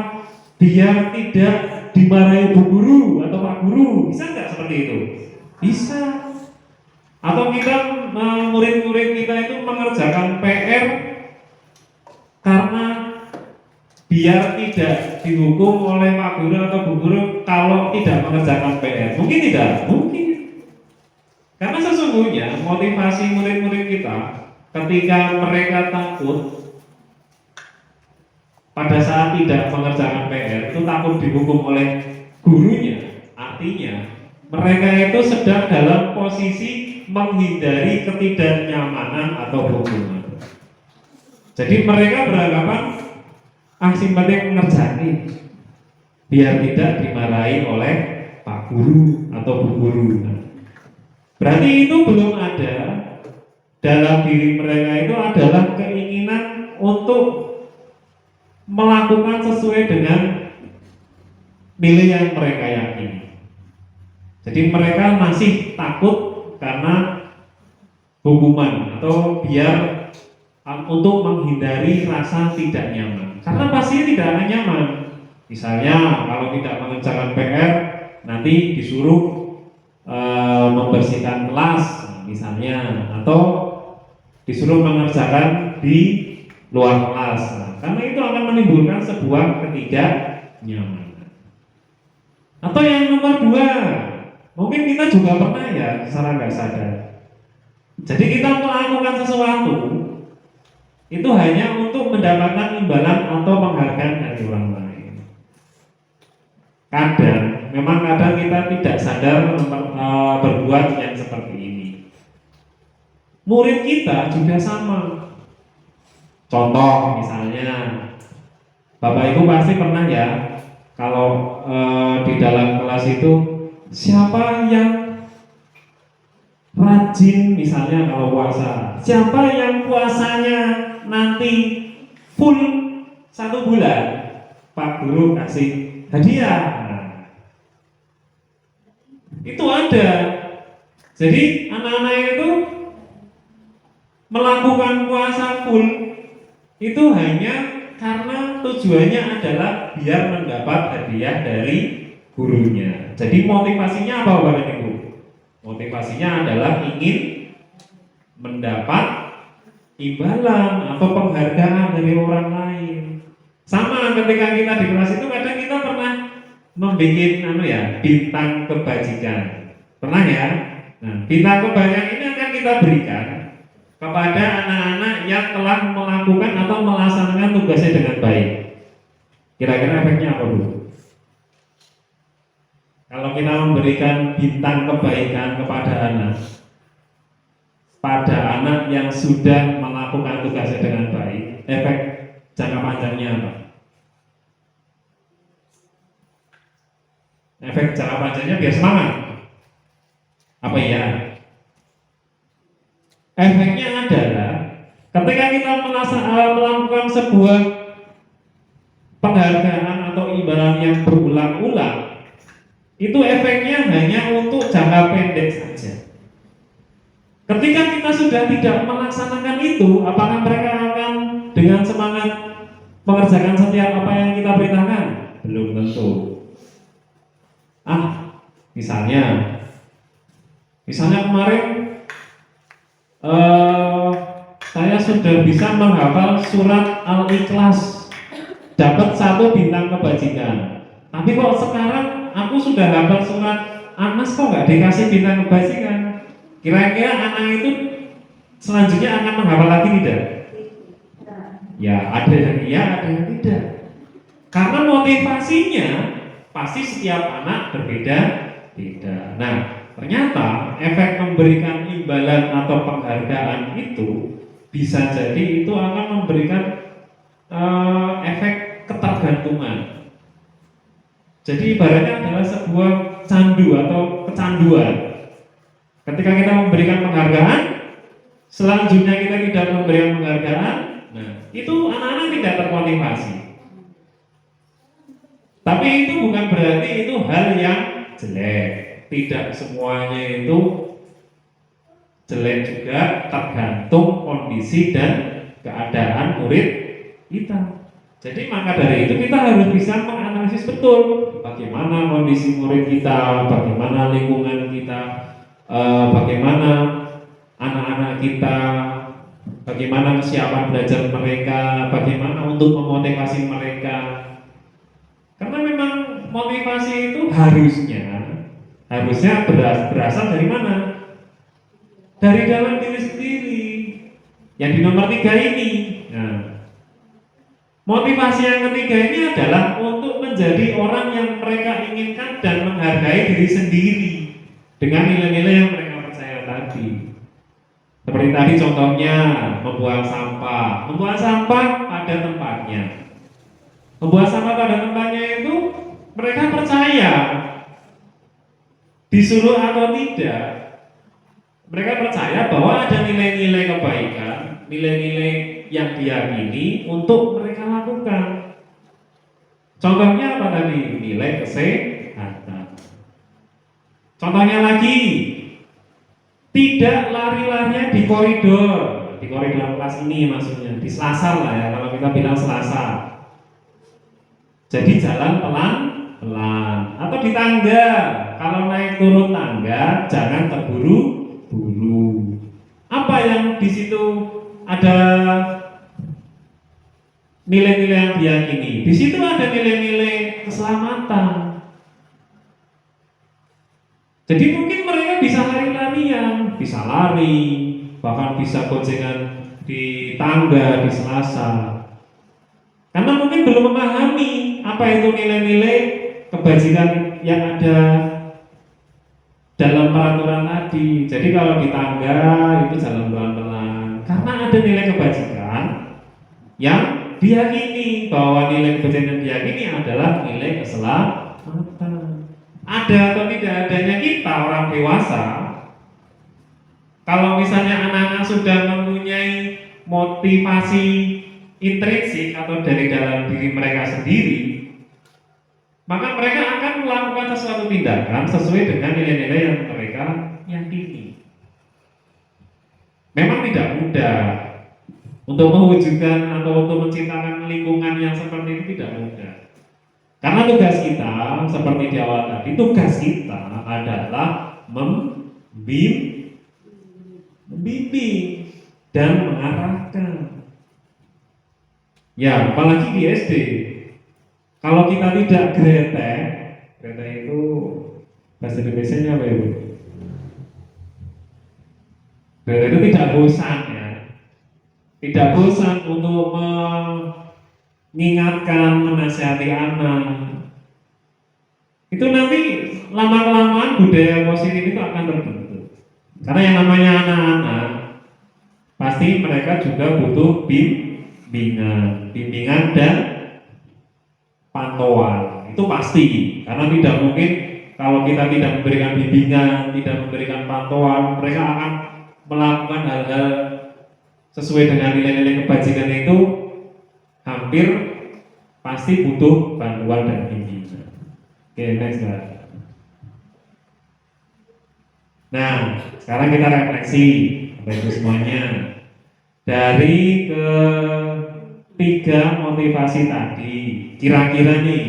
biar tidak dimarahi Bu Guru atau Pak Guru, bisa nggak seperti itu? Bisa. Atau kita murid-murid kita itu mengerjakan PR karena biar tidak dihukum oleh Pak Guru atau Bu Guru kalau tidak mengerjakan PR. Mungkin tidak? Mungkin. Karena sesungguhnya motivasi murid-murid kita ketika mereka takut pada saat tidak mengerjakan PR itu takut dihukum oleh gurunya. Artinya mereka itu sedang dalam posisi menghindari ketidaknyamanan atau hukuman. Jadi mereka beranggapan sing penting ngerjain biar tidak dimarahi oleh Pak Guru atau Bu Guru. Berarti itu belum ada dalam diri mereka itu adalah keinginan untuk melakukan sesuai dengan nilai yang mereka yakini. Jadi mereka masih takut karena hukuman atau biar untuk menghindari rasa tidak nyaman. Karena pasti tidak akan nyaman. Misalnya kalau tidak mengerjakan PR nanti disuruh membersihkan kelas misalnya, atau disuruh mengerjakan di luar kelas. Nah, karena itu akan menimbulkan sebuah ketidaknyamanan. Atau yang nomor dua, mungkin kita juga pernah ya secara nggak sadar. Jadi kita melakukan sesuatu itu hanya untuk mendapatkan imbalan atau penghargaan dari orang lain. Memang kadang kita tidak sadar berbuat yang seperti ini. Murid kita juga sama. Contoh misalnya, Bapak Ibu pasti pernah ya, kalau di dalam kelas itu siapa yang rajin misalnya kalau puasa, siapa yang puasanya nanti full 1 bulan, Pak Guru kasih hadiah. Itu ada. Jadi anak-anak itu melakukan puasa full itu hanya karena tujuannya adalah biar mendapat hadiah dari gurunya. Jadi motivasinya apa Bapak Ibu? Motivasinya adalah ingin mendapat imbalan atau penghargaan dari orang lain. Sama ketika kita di kelas itu kadang kita pernah membuat bintang kebajikan. Pernah ya? Nah, bintang kebajikan ini akan kita berikan kepada anak-anak yang telah melakukan atau melaksanakan tugasnya dengan baik. Kira-kira efeknya apa Bu? Kalau kita memberikan bintang kebaikan kepada anak yang sudah melakukan tugasnya dengan baik, efek jangka panjangnya apa? Efek jangka panjangnya biar semangat. Apa ya? Efeknya adalah ketika kita melakukan sebuah penghargaan atau imbalan yang berulang-ulang, itu efeknya hanya untuk jangka pendek saja. Ketika kita sudah tidak melaksanakan itu, apakah mereka akan dengan semangat mengerjakan setiap apa yang kita perintahkan? Belum tentu. Misalnya kemarin saya sudah bisa menghafal surat Al-Ikhlas, dapat 1 bintang kebajikan. Tapi kok sekarang aku sudah hafal surat Anas kok nggak dikasih bintang kebajikan? Kira-kira anak itu selanjutnya akan menghafal lagi tidak? Ya, ada yang iya, ada yang tidak. Karena motivasinya pasti setiap anak berbeda-beda. Nah, ternyata efek memberikan imbalan atau penghargaan itu bisa jadi itu akan memberikan efek ketergantungan. Jadi ibaratnya adalah sebuah candu atau kecanduan. Ketika kita memberikan penghargaan, selanjutnya kita tidak memberikan penghargaan, nah itu anak-anak tidak termotivasi. Tapi itu bukan berarti itu hal yang jelek. Tidak semuanya itu jelek juga, tergantung kondisi dan keadaan murid kita. Jadi maka dari itu kita harus bisa menganalisis betul bagaimana kondisi murid kita, bagaimana lingkungan kita, bagaimana anak-anak kita, bagaimana kesiapan belajar mereka, bagaimana untuk memotivasi mereka. Karena memang motivasi itu harusnya berasal dari mana? Dari dalam diri sendiri. Yang di nomor 3 ini. Nah, motivasi yang ketiga ini adalah untuk menjadi orang yang mereka inginkan dan menghargai diri sendiri dengan nilai-nilai yang mereka percaya tadi. Seperti tadi contohnya membuang sampah. Membuang sampah pada tempatnya. Membuang sampah pada tempatnya itu mereka percaya, disuruh atau tidak, mereka percaya bahwa ada nilai-nilai kebaikan, nilai-nilai yang diyakini untuk mereka lakukan. Contohnya apa tadi? Nilai kesehatan. Contohnya lagi, tidak lari-larinya di koridor kelas ini maksudnya, di selasar lah ya, kalau kita bilang selasar. Jadi jalan pelan-pelan atau di tangga. Kalau naik turun tangga jangan terburu-buru. Apa yang di situ ada nilai-nilai yang diyakini? Di situ ada nilai-nilai keselamatan. Jadi mungkin mereka bisa lari-larian, bisa lari, bahkan bisa goncengan di tangga, di selasar. Karena mungkin belum memahami apa itu nilai-nilai kebajikan yang ada dalam peraturan tadi. Jadi kalau di tangga itu jalan pelan-pelan. Karena ada nilai kebajikan yang diyakini, bahwa nilai kebajikan yang diyakini adalah nilai keselamatan. Ada atau tidak adanya kita orang dewasa, kalau misalnya anak-anak sudah mempunyai motivasi intrinsik atau dari dalam diri mereka sendiri, maka mereka akan melakukan sesuatu tindakan sesuai dengan nilai-nilai yang mereka yakini. Memang tidak mudah untuk mewujudkan atau untuk menciptakan lingkungan yang seperti itu, tidak mudah. Karena tugas kita, seperti di awal tadi, tugas kita adalah membimbing dan mengarahkan. Ya, apalagi di SD. Kalau kita tidak gretek itu bahasa Indonesia-nya apa ya, Bu? Gretek itu tidak bosan ya. Tidak bosan untuk mengingatkan, menasihati anak. Itu nanti lama-kelamaan budaya positif itu akan terbentuk. Karena yang namanya anak-anak pasti mereka juga butuh bimbingan dan pantauan, itu pasti. Karena tidak mungkin kalau kita tidak memberikan bimbingan, tidak memberikan pantauan, mereka akan melakukan hal-hal sesuai dengan nilai-nilai kebajikan itu hampir pasti butuh bantuan dan bimbingan. Oke, next Mbak. Nah, sekarang kita refleksi Bapak Ibu semuanya. Dari ketiga motivasi tadi, kira-kira nih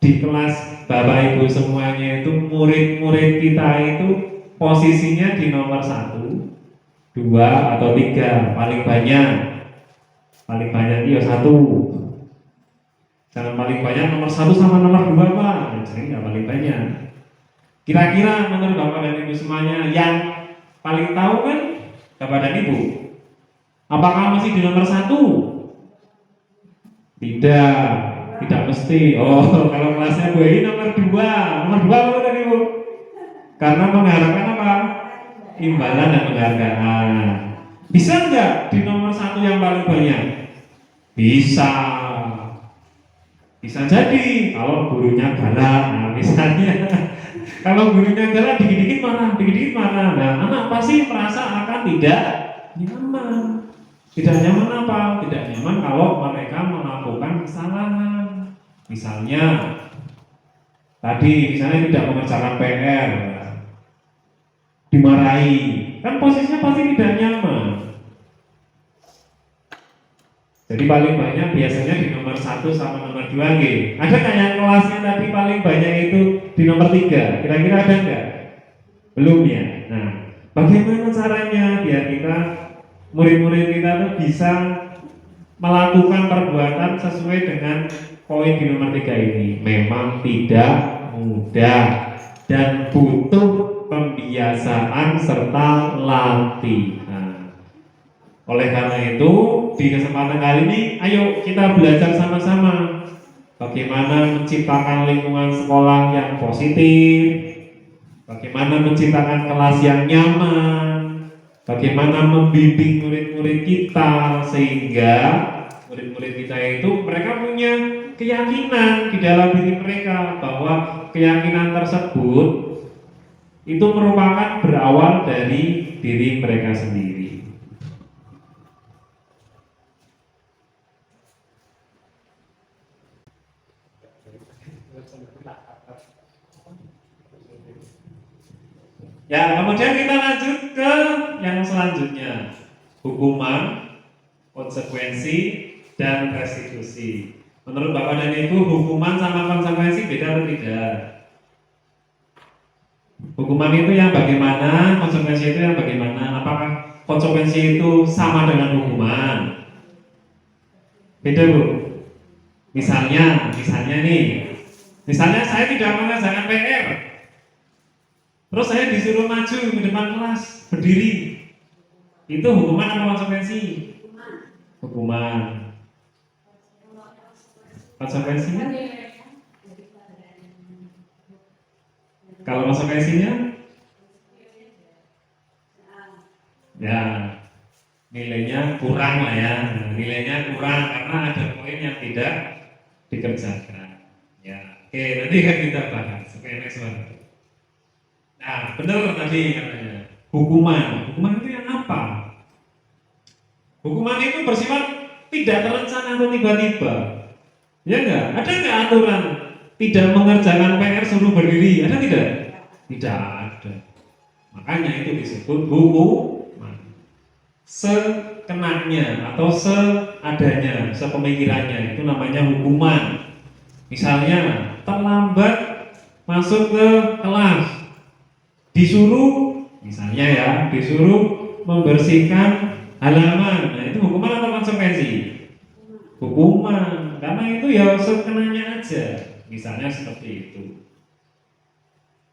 di kelas Bapak Ibu semuanya itu murid-murid kita itu posisinya di nomor 1, 2 atau 3, paling banyak itu 1. Jangan paling banyak nomor 1 sama nomor 2 Pak, jadi nggak paling banyak. Kira-kira menurut Bapak dan Ibu semuanya yang paling tahu kan Bapak dan Ibu? Apakah masih di nomor 1? Tidak mesti. Oh, kalau kelasnya Bu ini nomor 2. Nomor 2 apa tadi Bu? Karena mengharapkan apa? Imbalan dan penghargaan. Bisa nggak di nomor 1 yang paling banyak? Bisa. Bisa jadi kalau gurunya galak. Nah, misalnya kalau gurunya galak dikit-dikit marah. Nah, anak pasti merasa akan tidak nyaman. Tidak nyaman apa? Tidak nyaman kalau mereka melakukan kesalahan. Misalnya misalnya tidak mengerjakan PR, dimarahi, kan posisinya pasti tidak nyaman. Jadi paling banyak biasanya di nomor 1 sama nomor 2 G. Ada nggak yang kelasnya tadi paling banyak itu di nomor 3? Kira-kira ada nggak? Belum ya. Nah, bagaimana caranya biar kita murid-murid kita tuh bisa melakukan perbuatan sesuai dengan poin di nomor 3 ini? Memang tidak mudah dan butuh pembiasaan serta latihan. Oleh karena itu, di kesempatan kali ini, ayo kita belajar sama-sama bagaimana menciptakan lingkungan sekolah yang positif, bagaimana menciptakan kelas yang nyaman, bagaimana membimbing murid-murid kita sehingga murid-murid kita itu mereka punya keyakinan di dalam diri mereka bahwa keyakinan tersebut itu merupakan berawal dari diri mereka sendiri. Ya, kemudian kita lanjut ke yang selanjutnya, hukuman, konsekuensi, dan restitusi. Menurut Bapak dan Ibu, hukuman sama konsekuensi beda atau tidak? Hukuman itu yang bagaimana, konsekuensi itu yang bagaimana? Apakah konsekuensi itu sama dengan hukuman? Beda Bu. Misalnya saya tidak mengerjakan PR. Terus saya disuruh maju ke depan kelas, berdiri. Itu hukuman atau konsekuensi? Hukuman. Konsekuensinya? Kalau konsekuensinya? Ya, nilainya kurang lah ya. Nilainya kurang karena ada poin yang tidak dikerjakan. Ya, oke, nanti kan kita bahas. Oke, next one. Nah, benar tadi katanya. Hukuman itu yang apa? Hukuman itu bersifat tidak terencana atau tiba-tiba. Ya enggak? Ada enggak aturan tidak mengerjakan PR suruh berdiri? Ada tidak? Tidak ada. Makanya itu disebut hukuman. Sekenanya atau seadanya, sepemikirannya itu namanya hukuman. Misalnya terlambat masuk ke kelas, disuruh membersihkan halaman. Nah, itu hukuman atau konsekuensi? Hukuman, karena itu ya sekenanya aja. Misalnya seperti itu.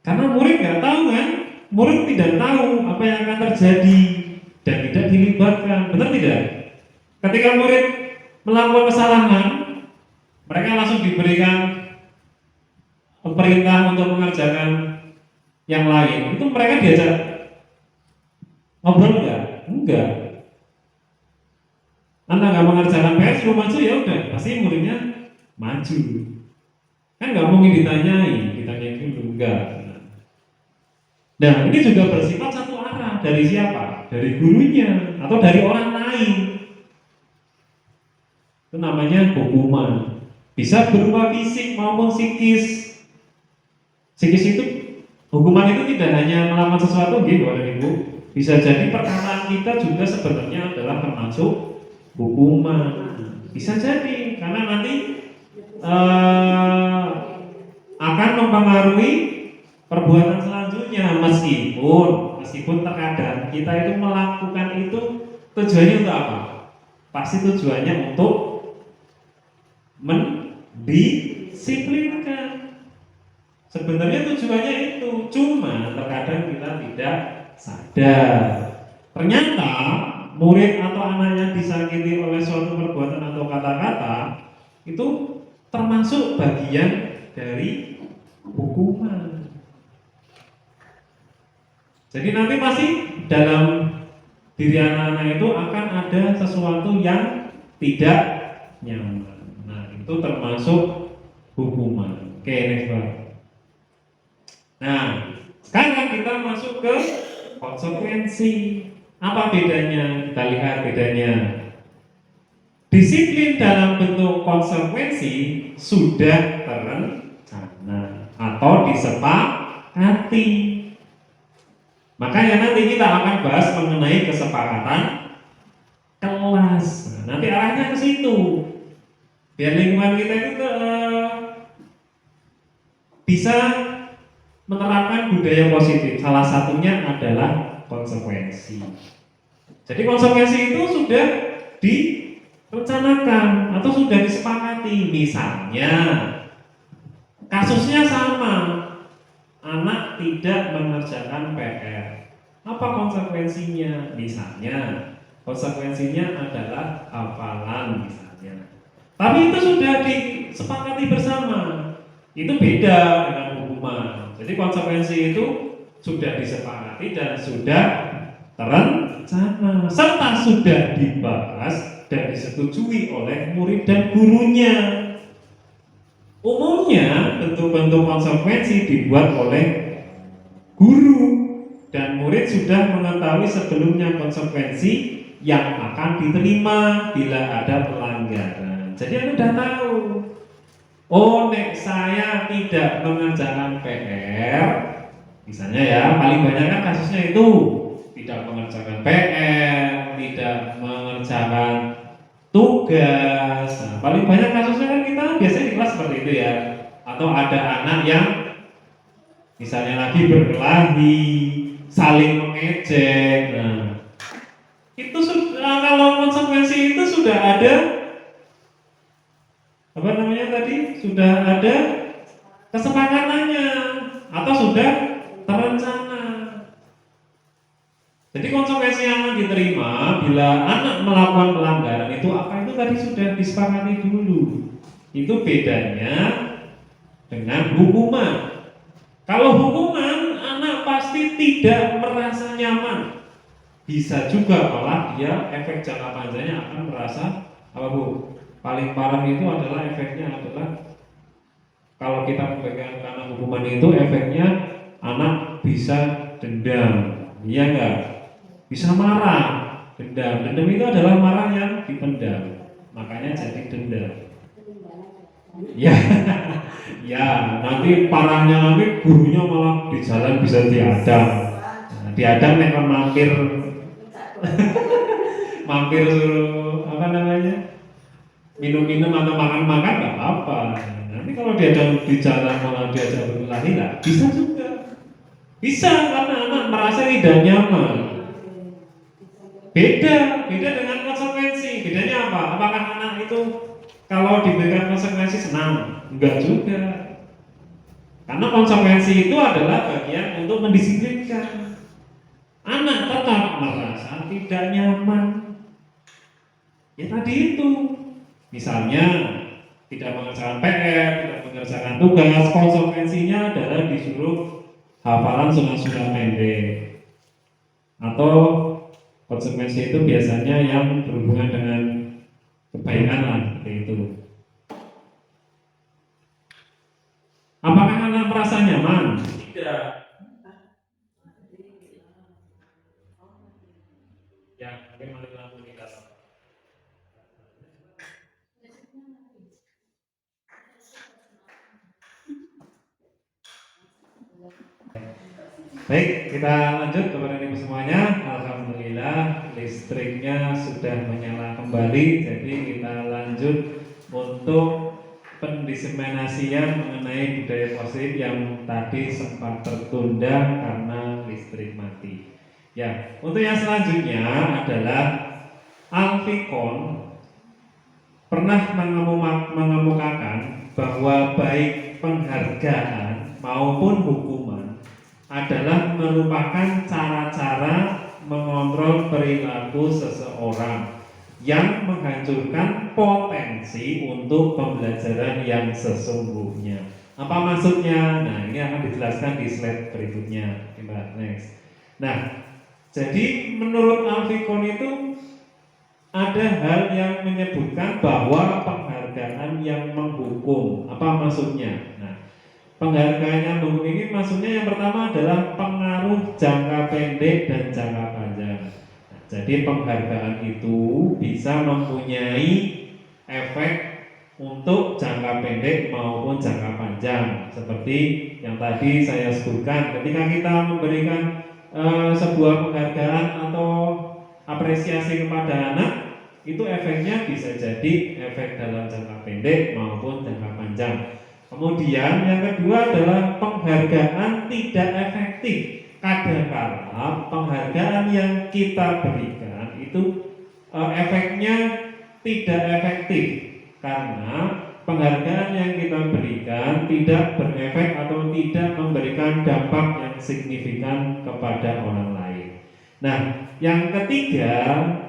Karena murid nggak tahu kan, murid tidak tahu apa yang akan terjadi dan tidak dilibatkan, benar tidak? Ketika murid melakukan kesalahan, mereka langsung diberikan perintah untuk mengerjakan yang lain. Itu mereka diajak ngobrol enggak? Enggak. Anda nggak mengerjakan PR suruh maju ya udah, pasti muridnya maju. Kan nggak mungkin ditanyai dulu enggak. Nah, ini juga bersifat satu arah. Dari siapa? Dari gurunya atau dari orang lain. Itu namanya hukuman. Bisa berupa fisik maupun psikis. Psikis itu, hukuman itu tidak hanya melakukan sesuatu, gitu Bapak Ibu. Bisa jadi perkataan kita juga sebenarnya adalah termasuk hukuman. Bisa jadi karena nanti eh, akan mempengaruhi perbuatan selanjutnya, meskipun terkadang kita itu melakukan itu tujuannya untuk apa? Pasti tujuannya untuk mendisiplinkan. Sebenarnya tujuannya itu, cuma terkadang kita tidak sadar. Ternyata murid atau anaknya disakiti oleh suatu perbuatan atau kata-kata itu termasuk bagian dari hukuman. Jadi nanti pasti dalam diri anak-anak itu akan ada sesuatu yang tidak nyaman. Nah, itu termasuk hukuman. Oke, next Pak. Nah, sekarang kita masuk ke konsekuensi. Apa bedanya? Kita lihat bedanya. Disiplin dalam bentuk konsekuensi sudah terencana atau disepakati. Makanya nanti kita akan bahas mengenai kesepakatan kelas. Nah, nanti arahnya ke situ. Biar lingkungan kita itu bisa menerapkan budaya positif. Salah satunya adalah konsekuensi. Jadi konsekuensi itu sudah direncanakan atau sudah disepakati. Misalnya kasusnya sama, anak tidak mengerjakan PR. Apa konsekuensinya? Misalnya konsekuensinya adalah hafalan misalnya. Tapi itu sudah disepakati bersama. Itu beda dengan hukuman. Jadi konsekuensi itu sudah disepakati dan sudah terencana serta sudah dibahas dan disetujui oleh murid dan gurunya. Umumnya bentuk-bentuk konsekuensi dibuat oleh guru dan murid sudah mengetahui sebelumnya konsekuensi yang akan diterima bila ada pelanggaran. Jadi Anda sudah tahu. Oh, nek saya tidak mengerjakan PR, misalnya ya, paling banyak kan kasusnya itu tidak mengerjakan PR, tidak mengerjakan tugas. Nah, paling banyak kasusnya kan kita biasanya di kelas seperti itu ya. Atau ada anak yang misalnya lagi berkelahi, saling mengejek. Nah, itu sudah, kalau konsekuensi itu sudah ada apa namanya tadi, sudah ada kesepakatannya atau sudah terencana. Jadi konsekuensi yang akan diterima bila anak melakukan pelanggaran itu apa, itu tadi sudah disepakati dulu. Itu bedanya dengan hukuman. Kalau hukuman, anak pasti tidak merasa nyaman. Bisa juga malah dia efek jangka panjangnya akan merasa apa Bu? Paling parah itu adalah efeknya adalah kalau kita memberikan karena hukuman itu efeknya anak bisa dendam, iya enggak? Bisa marah, dendam. Dendam itu adalah marah yang dipendam, makanya jadi dendam. Ya, ya nanti parahnya nanti gurunya malah di jalan bisa diadang. Nah, diadang memang mampir, mampir suruh apa namanya? Minum-minum atau makan-makan nggak apa-apa. Nanti kalau diadang di jalan malah diajak berkelahi lah, bisa juga. Bisa karena anak merasa tidak nyaman. Beda dengan konsekuensi. Bedanya apa? Apakah anak itu kalau diberikan konsekuensi senang? Enggak juga. Karena konsekuensi itu adalah bagian untuk mendisiplinkan. Anak tetap merasa tidak nyaman. Ya tadi itu. Misalnya tidak mengerjakan PR, tidak mengerjakan tugas, konsekuensinya adalah disuruh hafalan surat-surat pendek. Atau konsekuensi itu biasanya yang berhubungan dengan kebaikan lah, seperti itu. Apakah anak merasa nyaman? Tidak. Ya, mungkin mati lampu di atas. Baik, kita lanjut kepada ibu semuanya. Alhamdulillah listriknya sudah menyala kembali. Jadi kita lanjut untuk pendiseminasian mengenai budaya positif yang tadi sempat tertunda karena listrik mati. Ya, untuk yang selanjutnya adalah Alfikon pernah mengemukakan bahwa baik penghargaan maupun hukuman adalah merupakan cara-cara mengontrol perilaku seseorang yang menghancurkan potensi untuk pembelajaran yang sesungguhnya. Apa maksudnya? Nah, ini akan dijelaskan di slide berikutnya. Kita next. Nah, jadi menurut Alfikon itu ada hal yang menyebutkan bahwa penghargaan yang menghukum. Apa maksudnya? Nah, penghargaan yang menghukum ini maksudnya yang pertama adalah pengaruh jangka pendek dan jangka panjang. Nah, jadi penghargaan itu bisa mempunyai efek untuk jangka pendek maupun jangka panjang. Seperti yang tadi saya sebutkan, ketika kita memberikan sebuah penghargaan atau apresiasi kepada anak, itu efeknya bisa jadi efek dalam jangka pendek maupun jangka panjang. Kemudian yang kedua adalah penghargaan tidak efektif. Kadang-kala penghargaan yang kita berikan itu efeknya tidak efektif karena penghargaan yang kita berikan tidak berefek atau tidak memberikan dampak yang signifikan kepada orang lain. Nah, yang ketiga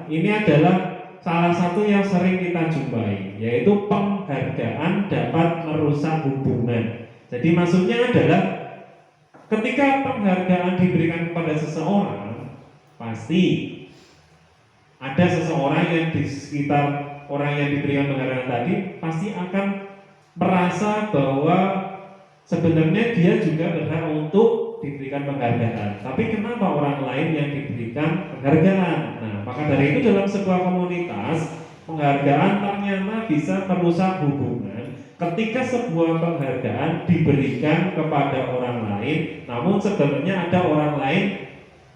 ini adalah salah satu yang sering kita jumpai, yaitu penghargaan dapat merusak hubungan. Jadi maksudnya adalah ketika penghargaan diberikan kepada seseorang, pasti ada seseorang yang di sekitar orang yang diberikan penghargaan tadi pasti akan merasa bahwa sebenarnya dia juga berhak untuk diberikan penghargaan. Tapi kenapa orang lain yang diberikan penghargaan? Nah, maka dari itu dalam sebuah komunitas, penghargaan ternyata bisa merusak hubungan ketika sebuah penghargaan diberikan kepada orang lain, namun sebenarnya ada orang lain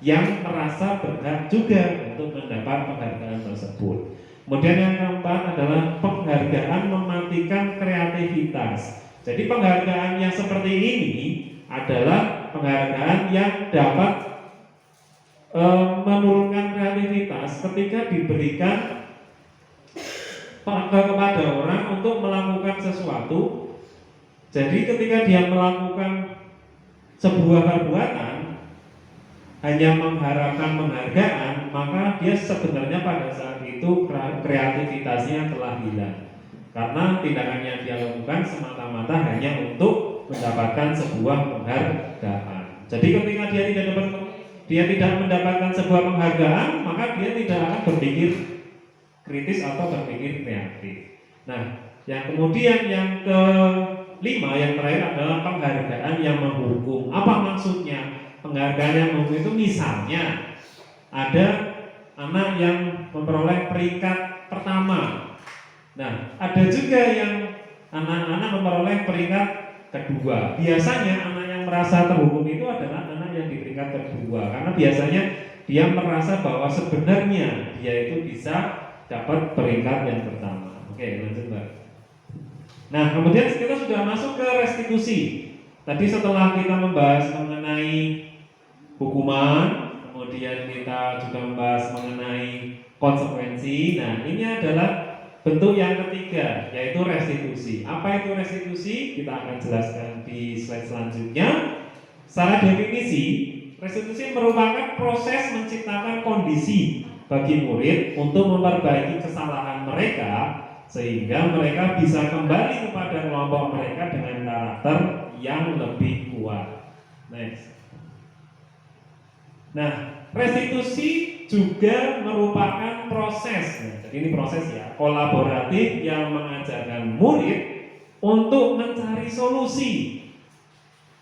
yang merasa berhak juga untuk mendapat penghargaan tersebut. Kemudian yang keempat adalah penghargaan mematikan kreativitas. Jadi penghargaan yang seperti ini adalah penghargaan yang dapat menurunkan kreativitas ketika diberikan kepada orang untuk melakukan sesuatu. Jadi ketika dia melakukan sebuah perbuatan hanya mengharapkan penghargaan, maka dia sebenarnya pada saat itu kreativitasnya telah hilang karena tindakan yang dia lakukan semata-mata hanya untuk mendapatkan sebuah penghargaan. Jadi ketika dia tidak mendapatkan sebuah penghargaan, maka dia tidak akan berpikir kritis atau berpikir kreatif. Nah, yang kemudian yang kelima, yang terakhir adalah penghargaan yang menghukum. Apa maksudnya? Penghargaan yang menghukum itu misalnya ada anak yang memperoleh peringkat pertama. Nah, ada juga yang anak-anak memperoleh peringkat kedua. Biasanya anak yang merasa terhukum itu adalah anak yang di peringkat kedua, karena biasanya dia merasa bahwa sebenarnya dia itu bisa dapat peringkat yang pertama. Oke, lanjut Mbak. Nah, kemudian kita sudah masuk ke restitusi. Tadi setelah kita membahas mengenai hukuman, kemudian kita juga membahas mengenai konsekuensi. Nah, ini adalah bentuk yang ketiga, yaitu restitusi. Apa itu restitusi? Kita akan jelaskan di slide selanjutnya. Secara definisi, restitusi merupakan proses menciptakan kondisi bagi murid untuk memperbaiki kesalahan mereka sehingga mereka bisa kembali kepada kelompok mereka dengan karakter yang lebih kuat. Next. Nah, restitusi juga merupakan proses. Jadi ini proses ya, kolaboratif yang mengajarkan murid untuk mencari solusi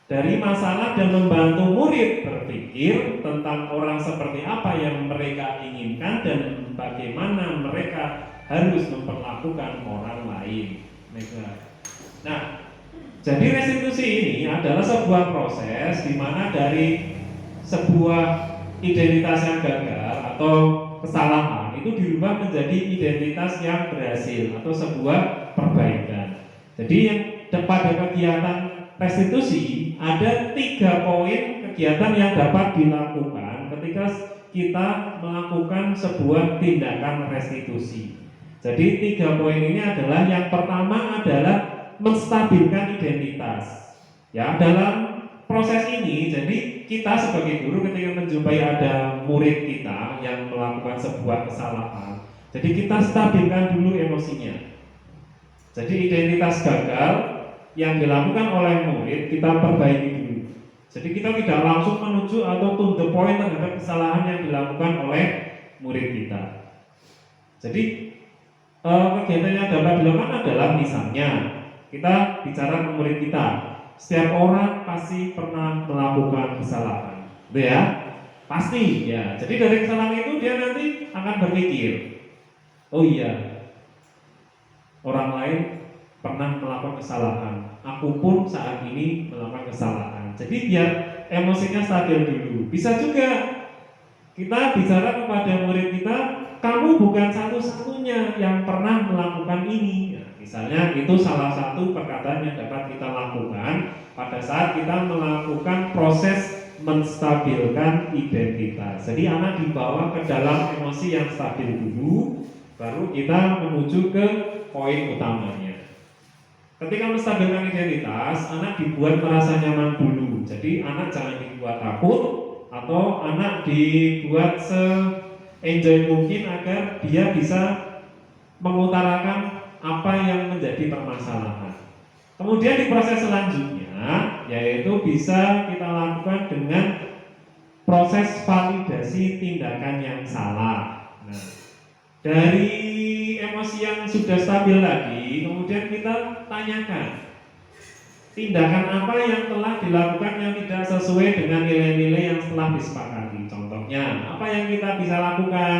dari masalah dan membantu murid berpikir tentang orang seperti apa yang mereka inginkan dan bagaimana mereka harus memperlakukan orang lain. Nah, jadi restitusi ini adalah sebuah proses di mana dari sebuah identitas yang gagal atau kesalahan itu dirubah menjadi identitas yang berhasil atau sebuah perbaikan. Jadi yang pada kegiatan restitusi ada 3 poin kegiatan yang dapat dilakukan ketika kita melakukan sebuah tindakan restitusi. Jadi 3 poin ini adalah yang pertama adalah menstabilkan identitas. Ya, dalam proses ini, jadi kita sebagai guru ketika menjumpai ada murid kita yang melakukan sebuah kesalahan, jadi kita stabilkan dulu emosinya. Jadi identitas gagal yang dilakukan oleh murid kita perbaiki dulu. Jadi kita tidak langsung menuju atau to the point terhadap kesalahan yang dilakukan oleh murid kita. Jadi kegiatan yang dapat dilakukan adalah misalnya kita bicara ke murid kita. Setiap orang pasti pernah melakukan kesalahan, gitu ya? Pasti, ya. Jadi dari kesalahan itu dia nanti akan berpikir, oh iya, orang lain pernah melakukan kesalahan. Aku pun saat ini melakukan kesalahan. Jadi biar emosinya stabil dulu. Bisa juga kita bicara kepada murid kita, kamu bukan satu-satunya yang pernah melakukan ini. Ya, misalnya itu salah satu perkataan yang dapat kita lakukan pada saat kita melakukan proses menstabilkan identitas. Jadi anak dibawa ke dalam emosi yang stabil dulu, baru kita menuju ke poin utamanya. Ketika menstabilkan identitas, anak dibuat merasa nyaman dulu. Jadi anak jangan dibuat takut atau anak dibuat se-enjoy mungkin agar dia bisa mengutarakan apa yang menjadi permasalahan. Kemudian di proses selanjutnya, yaitu bisa kita lakukan dengan proses validasi tindakan yang salah. Nah, dari emosi yang sudah stabil tadi, kemudian kita tanyakan tindakan apa yang telah dilakukan yang tidak sesuai dengan nilai-nilai yang telah disepakati. Contohnya, apa yang kita bisa lakukan?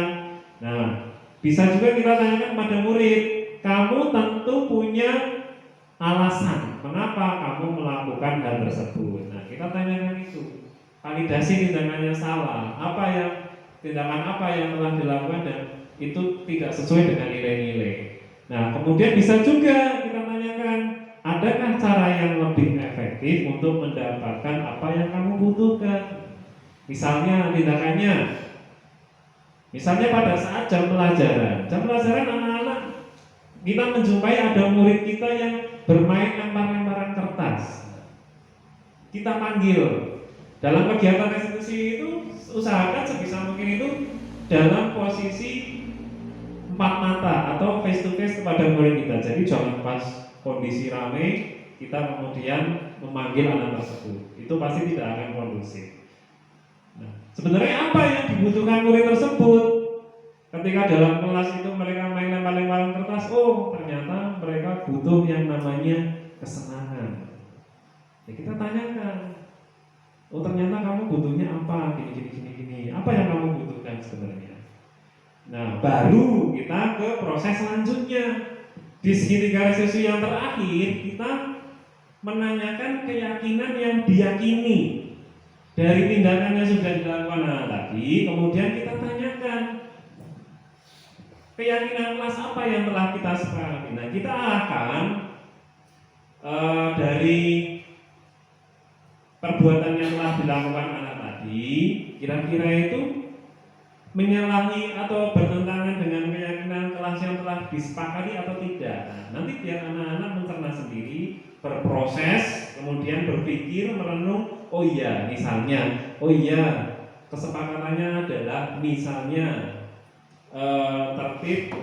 Nah, bisa juga kita tanyakan pada murid, kamu tentu punya alasan mengapa kamu melakukan hal tersebut. Nah, kita tanyakan itu. Validasi tindakannya salah. Tindakan apa yang telah dilakukan dan itu tidak sesuai dengan nilai-nilai. Nah, kemudian bisa juga kita tanyakan, adakah cara yang lebih efektif untuk mendapatkan apa yang kamu butuhkan? Misalnya tindakannya, misalnya pada saat jam pelajaran anak-anak kita menjumpai ada murid kita yang bermain lempar-lemparan kertas. Kita panggil dalam kegiatan restitusi itu, usahakan sebisa mungkin itu dalam posisi 4 mata atau face to face kepada murid kita. Jadi jangan pas kondisi ramai kita kemudian memanggil anak tersebut. Itu pasti tidak akan kondusif. Nah, sebenarnya apa yang dibutuhkan murid tersebut? Ketika dalam kelas itu mereka main lempar-lemparan kertas, oh ternyata mereka butuh yang namanya kesenangan. Ya kita tanyakan, oh ternyata kamu butuhnya apa? Gini. Apa yang kamu butuhkan sebenarnya? Nah, baru kita ke proses selanjutnya. Di segitiga restitusi yang terakhir, kita menanyakan keyakinan yang diyakini dari tindakan yang sudah dilakukan tadi. Kemudian kita tanyakan, keyakinan kelas apa yang telah kita sepakati. Nah, kita akan dari perbuatan yang telah dilakukan anak tadi, kira-kira itu menyalahi atau bertentangan dengan keyakinan kelas yang telah disepakati atau tidak. Nah, nanti biar anak-anak mencerna sendiri, berproses, kemudian berpikir, merenung. Oh iya, misalnya, kesepakatannya adalah misalnya tertib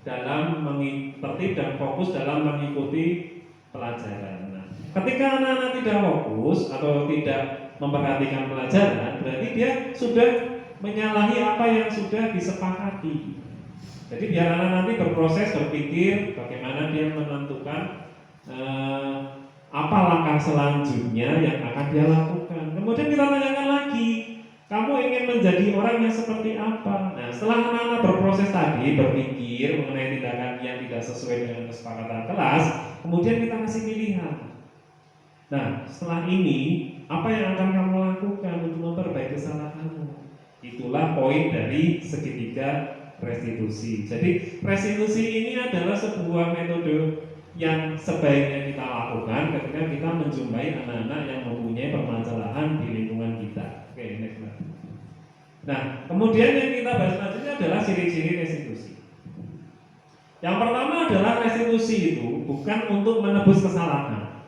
dan fokus dalam mengikuti pelajaran. Nah, ketika anak-anak tidak fokus atau tidak memperhatikan pelajaran, berarti dia sudah menyalahi apa yang sudah disepakati. Jadi biar anak nanti berproses, berpikir bagaimana dia menentukan apa langkah selanjutnya yang akan dia lakukan. Kemudian kita tanyakan lagi, kamu ingin menjadi orang yang seperti apa? Nah, setelah anak-anak berproses tadi, berpikir mengenai tindakan yang tidak sesuai dengan kesepakatan kelas, kemudian kita kasih pilihan. Nah, setelah ini apa yang akan kamu lakukan untuk memperbaiki kesalahanmu? Itulah poin dari segitiga restitusi. Jadi restitusi ini adalah sebuah metode yang sebaiknya kita lakukan ketika kita menjumpai anak-anak yang mempunyai permasalahan di lingkungan kita. Oke, next. Nah, kemudian yang kita bahas selanjutnya adalah ciri-ciri restitusi. Yang pertama adalah restitusi itu bukan untuk menebus kesalahan.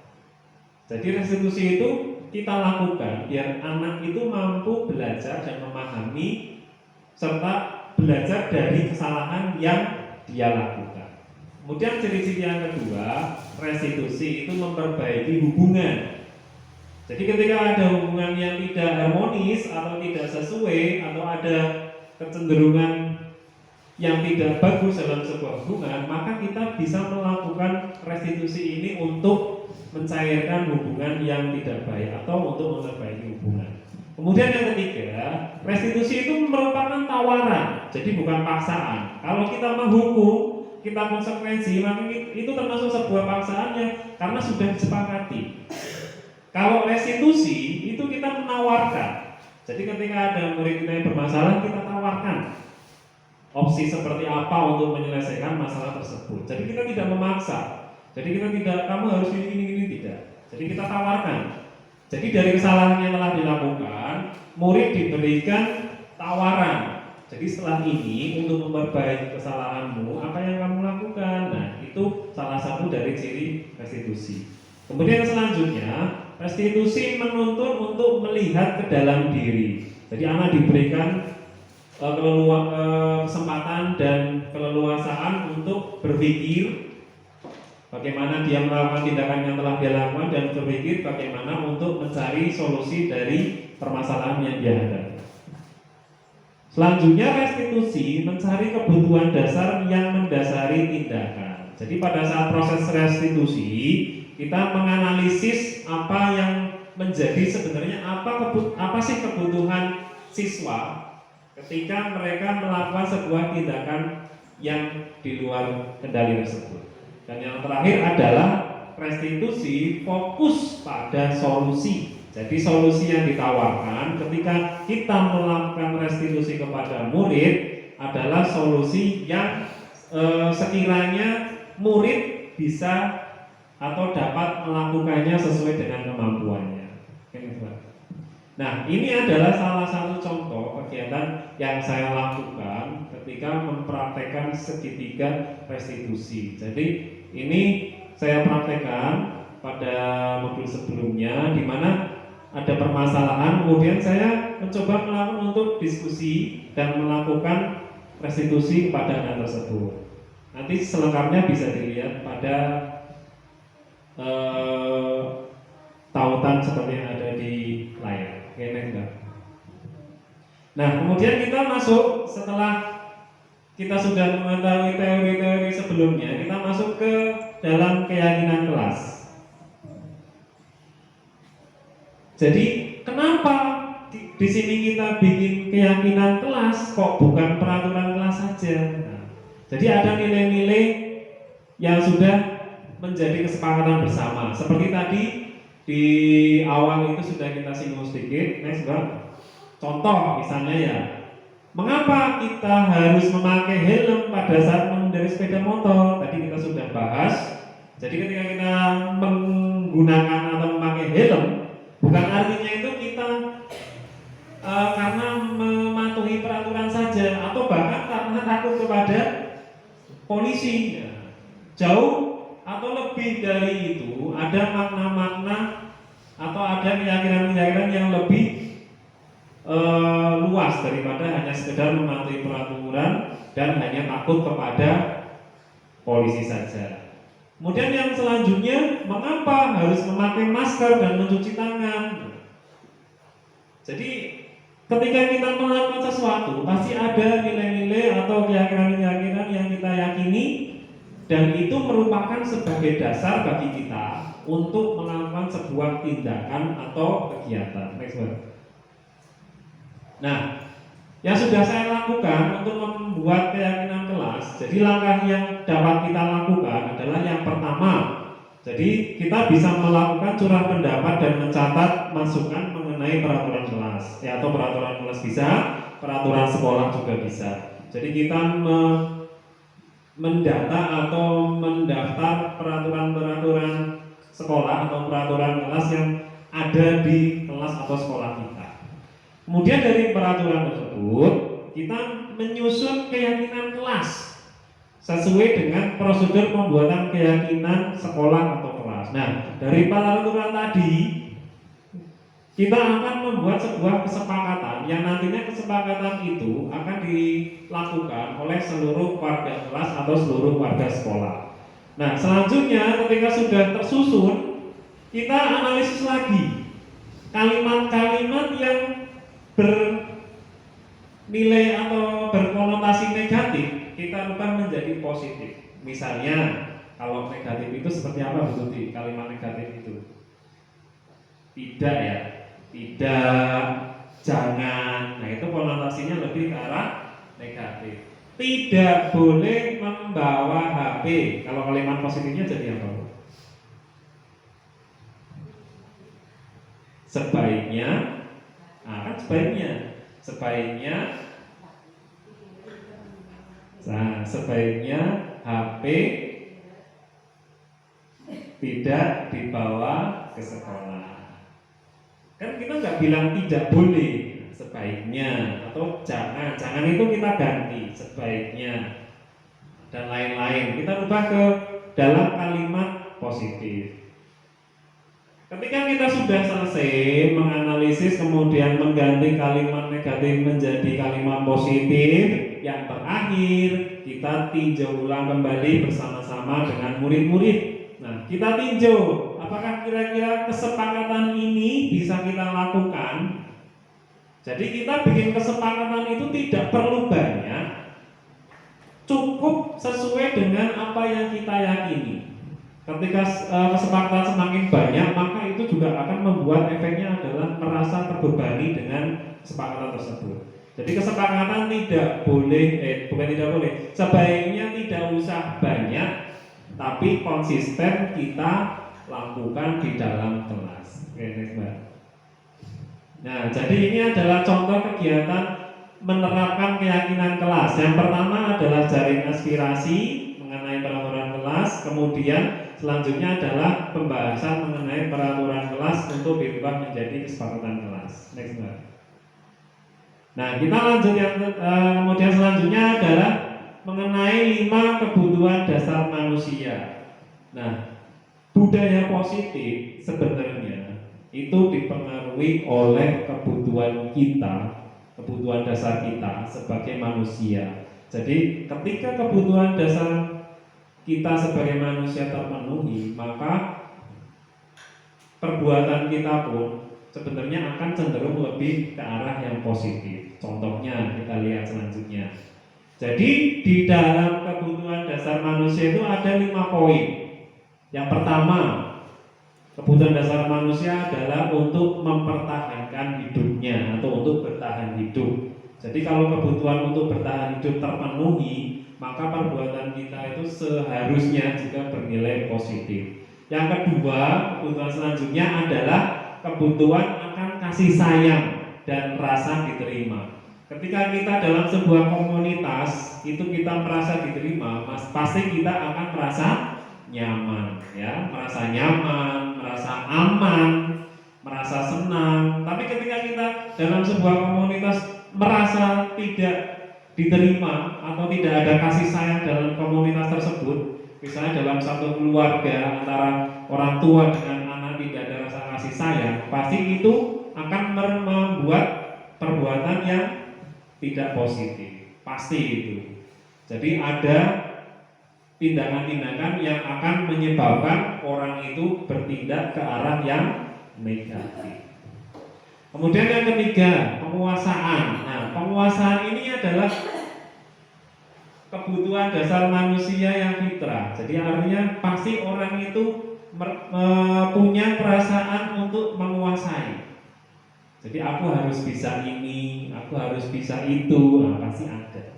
Jadi restitusi itu kita lakukan biar anak itu mampu belajar dan memahami serta belajar dari kesalahan yang dia lakukan. Kemudian ciri-ciri yang kedua, restitusi itu memperbaiki hubungan. Jadi ketika ada hubungan yang tidak harmonis atau tidak sesuai atau ada kecenderungan yang tidak bagus dalam sebuah hubungan, maka kita bisa melakukan restitusi ini untuk mencairkan hubungan yang tidak baik atau untuk memperbaiki hubungan. Kemudian yang ketiga, restitusi itu merupakan tawaran, jadi bukan paksaan. Kalau kita menghukum, kita konsekuensi, maka itu termasuk sebuah paksaannya karena sudah disepakati. Kalau restitusi itu kita menawarkan. Jadi ketika ada murid kita yang bermasalah, kita tawarkan opsi seperti apa untuk menyelesaikan masalah tersebut. Jadi kita tidak memaksa. Jadi kita tidak, kamu harus ini tidak. Jadi kita tawarkan. Jadi dari kesalahan yang telah dilakukan, murid diberikan tawaran. Jadi setelah ini untuk memperbaiki kesalahanmu, apa yang kamu lakukan? Nah, itu salah satu dari ciri restitusi. Kemudian selanjutnya, restitusi menuntut untuk melihat ke dalam diri. Jadi anak diberikan kesempatan dan keleluasaan untuk berpikir bagaimana dia melakukan tindakan yang telah dia lakukan dan berpikir bagaimana untuk mencari solusi dari permasalahan yang dia hadapi. Selanjutnya restitusi mencari kebutuhan dasar yang mendasari tindakan. Jadi pada saat proses restitusi kita menganalisis apa yang menjadi sebenarnya apa sih kebutuhan siswa ketika mereka melakukan sebuah tindakan yang di luar kendali tersebut. Dan yang terakhir adalah restitusi fokus pada solusi. Jadi solusi yang ditawarkan ketika kita melakukan restitusi kepada murid adalah solusi yang sekiranya murid bisa atau dapat melakukannya sesuai dengan kemampuannya. Nah, ini adalah salah satu contoh kegiatan yang saya lakukan ketika mempraktekkan segitiga restitusi. Jadi ini saya praktekkan pada modul sebelumnya, di mana ada permasalahan, kemudian saya mencoba melakukan untuk diskusi dan melakukan restitusi kepada anak tersebut. Nanti selengkapnya bisa dilihat pada tautan seperti yang ada di layar. Nah, kemudian kita masuk setelah kita sudah mengetahui teori-teori sebelumnya, kita masuk ke dalam keyakinan kelas. Jadi, kenapa di sini kita bikin keyakinan kelas kok bukan peraturan kelas saja? Nah, jadi ada nilai-nilai yang sudah menjadi kesepakatan bersama. Seperti tadi di awal itu sudah kita singgung sedikit. Next, contoh misalnya ya, mengapa kita harus memakai helm pada saat mengendarai sepeda motor? Tadi kita sudah bahas. Jadi ketika kita menggunakan atau memakai helm, bukan artinya itu kita karena mematuhi peraturan saja atau bahkan karena takut kepada polisi. Jauh atau lebih dari itu, ada makna-makna atau ada keyakinan-keyakinan yang lebih luas daripada hanya sekedar mematuhi peraturan dan hanya takut kepada polisi saja. Kemudian yang selanjutnya, mengapa harus memakai masker dan mencuci tangan? Jadi ketika kita melakukan sesuatu, pasti ada nilai-nilai atau keyakinan-keyakinan yang kita yakini, dan itu merupakan sebagai dasar bagi kita untuk melakukan sebuah tindakan atau kegiatan. Next one. Nah, yang sudah saya lakukan untuk membuat keyakinan kelas, jadi langkah yang dapat kita lakukan adalah yang pertama, Jadi kita bisa melakukan curah pendapat dan mencatat masukan mengenai peraturan kelas, ya, atau peraturan kelas bisa, peraturan sekolah juga bisa. Jadi kita mendata atau mendaftar peraturan-peraturan sekolah atau peraturan kelas yang ada di kelas atau sekolah kita. Kemudian dari peraturan tersebut kita menyusun keyakinan kelas sesuai dengan prosedur pembuatan keyakinan sekolah atau kelas. Nah, dari peraturan tadi kita akan membuat sebuah kesepakatan yang nantinya kesepakatan itu akan dilakukan oleh seluruh warga kelas atau seluruh warga sekolah. Nah, selanjutnya ketika sudah tersusun, kita analisis lagi kalimat-kalimat yang bernilai atau berkonotasi negatif kita rubah menjadi positif. Misalnya, kalau negatif itu seperti apa, Bu Tuti? Kalimat negatif itu tidak, ya, tidak, jangan. Nah, itu konotasinya lebih ke arah negatif. Tidak boleh membawa HP. Kalau kalimat positifnya jadi apa, Bu? Sebaiknya, kan sebaiknya HP tidak dibawa ke sekolah. Kan kita nggak bilang tidak boleh, sebaiknya, atau jangan itu kita ganti sebaiknya dan lain-lain. Kita ubah ke dalam kalimat positif. Ketika kita sudah selesai menganalisis kemudian mengganti kalimat negatif menjadi kalimat positif, yang terakhir kita tinjau ulang kembali bersama-sama dengan murid-murid. Nah, kita tinjau apakah kira-kira kesepakatan ini bisa kita lakukan. Jadi kita bikin kesepakatan itu tidak perlu banyak, cukup sesuai dengan apa yang kita yakini. Ketika kesepakatan semakin banyak, maka itu juga akan membuat efeknya adalah merasa terbebani dengan kesepakatan tersebut. Jadi kesepakatan tidak boleh, sebaiknya tidak usah banyak, tapi konsisten kita lakukan di dalam kelas. Oke, next, Mbak. Nah, jadi ini adalah contoh kegiatan menerapkan keyakinan kelas. Yang pertama adalah jaring aspirasi mengenai peraturan kelas, kemudian selanjutnya adalah pembahasan mengenai peraturan kelas untuk dirubah menjadi kesepakatan kelas. Next, Mbak. Nah, kita lanjut yang kemudian selanjutnya adalah mengenai 5 kebutuhan dasar manusia. Nah, budaya positif sebenarnya itu dipengaruhi oleh kebutuhan kita, kebutuhan dasar kita sebagai manusia. Jadi, ketika kebutuhan dasar kita sebagai manusia terpenuhi, maka perbuatan kita pun sebenarnya akan cenderung lebih ke arah yang positif. Contohnya kita lihat selanjutnya. Jadi di dalam kebutuhan dasar manusia itu ada 5 poin. Yang pertama, kebutuhan dasar manusia adalah untuk mempertahankan hidupnya atau untuk bertahan hidup. Jadi kalau kebutuhan untuk bertahan hidup terpenuhi, maka perbuatan kita itu seharusnya juga bernilai positif. Yang kedua, kebutuhan selanjutnya adalah kebutuhan akan kasih sayang dan rasa diterima. Ketika kita dalam sebuah komunitas itu kita merasa diterima, pasti kita akan merasa nyaman, ya, merasa nyaman, merasa aman, merasa senang. Tapi ketika kita dalam sebuah komunitas merasa tidak diterima atau tidak ada kasih sayang dalam komunitas tersebut, misalnya dalam satu keluarga antara orang tua dengan anak tidak ada rasa kasih sayang, pasti itu akan membuat perbuatan yang tidak positif, pasti itu. Jadi ada tindakan-tindakan yang akan menyebabkan orang itu bertindak ke arah yang negatif. Kemudian yang ketiga, penguasaan. Nah, penguasaan ini adalah kebutuhan dasar manusia yang fitrah. Jadi artinya pasti orang itu punya perasaan untuk menguasai. Jadi aku harus bisa ini, aku harus bisa itu, pasti ada.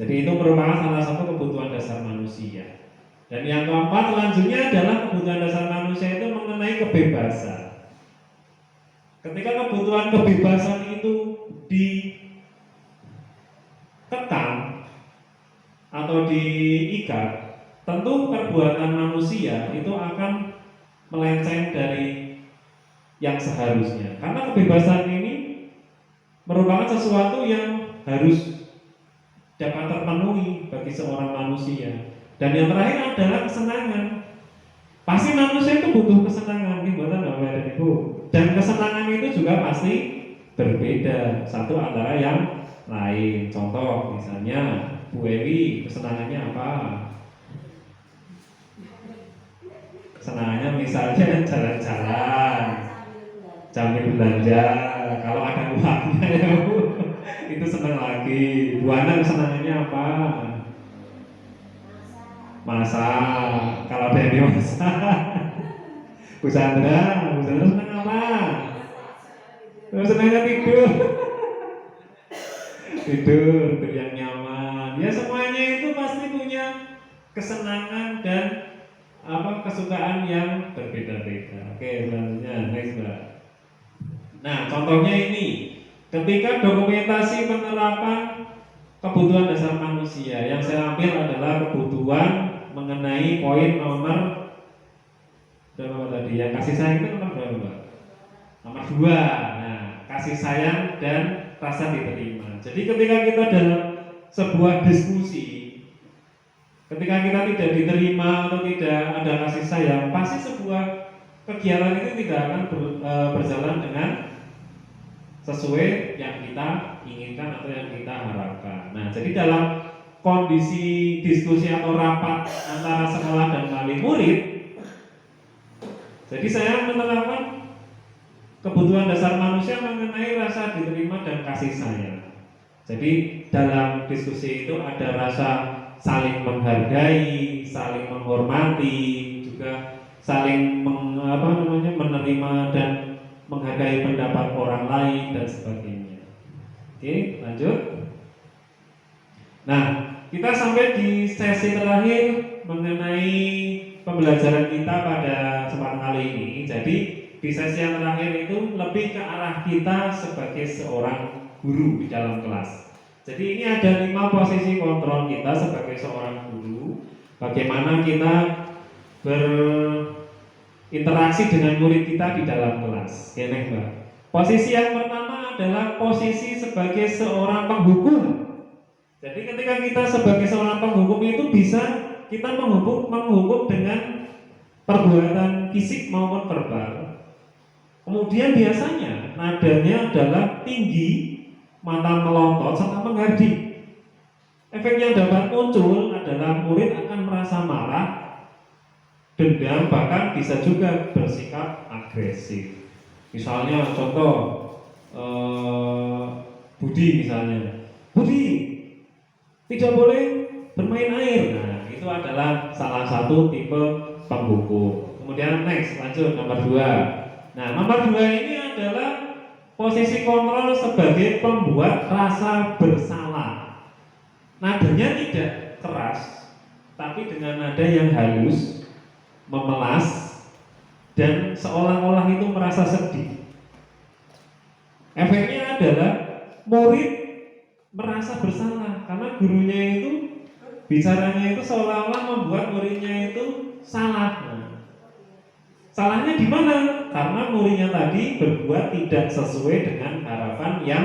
Jadi itu merupakan salah satu kebutuhan dasar manusia. Dan yang keempat selanjutnya adalah kebutuhan dasar manusia itu mengenai kebebasan. Ketika kebutuhan kebebasan itu dikekang atau diikat, tentu perbuatan manusia itu akan melenceng dari yang seharusnya. Karena kebebasan ini merupakan sesuatu yang harus dapat terpenuhi bagi seorang manusia. Dan yang terakhir adalah kesenangan. Pasti manusia itu butuh kesenangan, buatan Bapak dan Ibu. Dan kesenangan itu juga pasti berbeda satu antara yang lain. Contoh misalnya Bu Ewi kesenangannya apa? Kesenangannya misalnya jalan-jalan, sambil belanja, kalau ada uangnya ya Bu, itu senang lagi. Bu Ana kesenangannya apa? Masak, kalau Dewi masak. Bu Sandra senang apa? Senangnya tidur. Tidur yang nyaman. Ya semuanya itu pasti punya kesenangan dan kesukaan yang berbeda-beda. Oke, selanjutnya next Mbak. Nah, contohnya ini, ketika dokumentasi penerapan kebutuhan dasar manusia, yang saya ambil adalah kebutuhan mengenai poin nomor berapa tadi? Yang kasih sayang itu nomor berapa Mbak? Nomor 2. Nah, kasih sayang dan rasa diterima. Jadi ketika kita dalam sebuah diskusi, ketika kita tidak diterima atau tidak ada kasih sayang, pasti sebuah kegiatan itu tidak akan berjalan dengan sesuai yang kita inginkan atau yang kita harapkan. Nah, jadi dalam kondisi diskusi atau rapat antara sekolah dan wali murid, jadi saya menerapkan kebutuhan dasar manusia mengenai rasa diterima dan kasih sayang. Jadi dalam diskusi itu ada rasa saling menghargai, saling menghormati, juga saling menerima dan menghargai pendapat orang lain dan sebagainya. Oke, lanjut. Nah, kita sampai di sesi terakhir mengenai pembelajaran kita pada kesempatan kali ini. Jadi di sesi yang terakhir itu lebih ke arah kita sebagai seorang guru di dalam kelas. Jadi ini ada 5 posisi kontrol kita sebagai seorang guru. Bagaimana kita berinteraksi dengan murid kita di dalam kelas. Oke, next Mbak. Posisi yang pertama adalah posisi sebagai seorang penghukum. Jadi ketika kita sebagai seorang penghukum itu bisa kita menghukum dengan perbuatan fisik maupun verbal. Kemudian biasanya nadanya adalah tinggi, mata melotot, serta menghardik. Efek yang dapat muncul adalah murid akan merasa marah, dendam, bahkan bisa juga bersikap agresif. Misalnya contoh Budi misalnya, Budi tidak boleh bermain air. Nah, itu adalah salah satu tipe penghukum. Kemudian next, lanjut nomor 2. Nah, nomor 2 ini adalah posisi kontrol sebagai pembuat rasa bersalah. Nadanya tidak keras, tapi dengan nada yang halus, memelas, dan seolah-olah itu merasa sedih. Efeknya adalah murid merasa bersalah karena gurunya itu bicaranya itu seolah-olah membuat muridnya itu salah. Salahnya di mana? Karena muridnya tadi berbuat tidak sesuai dengan harapan yang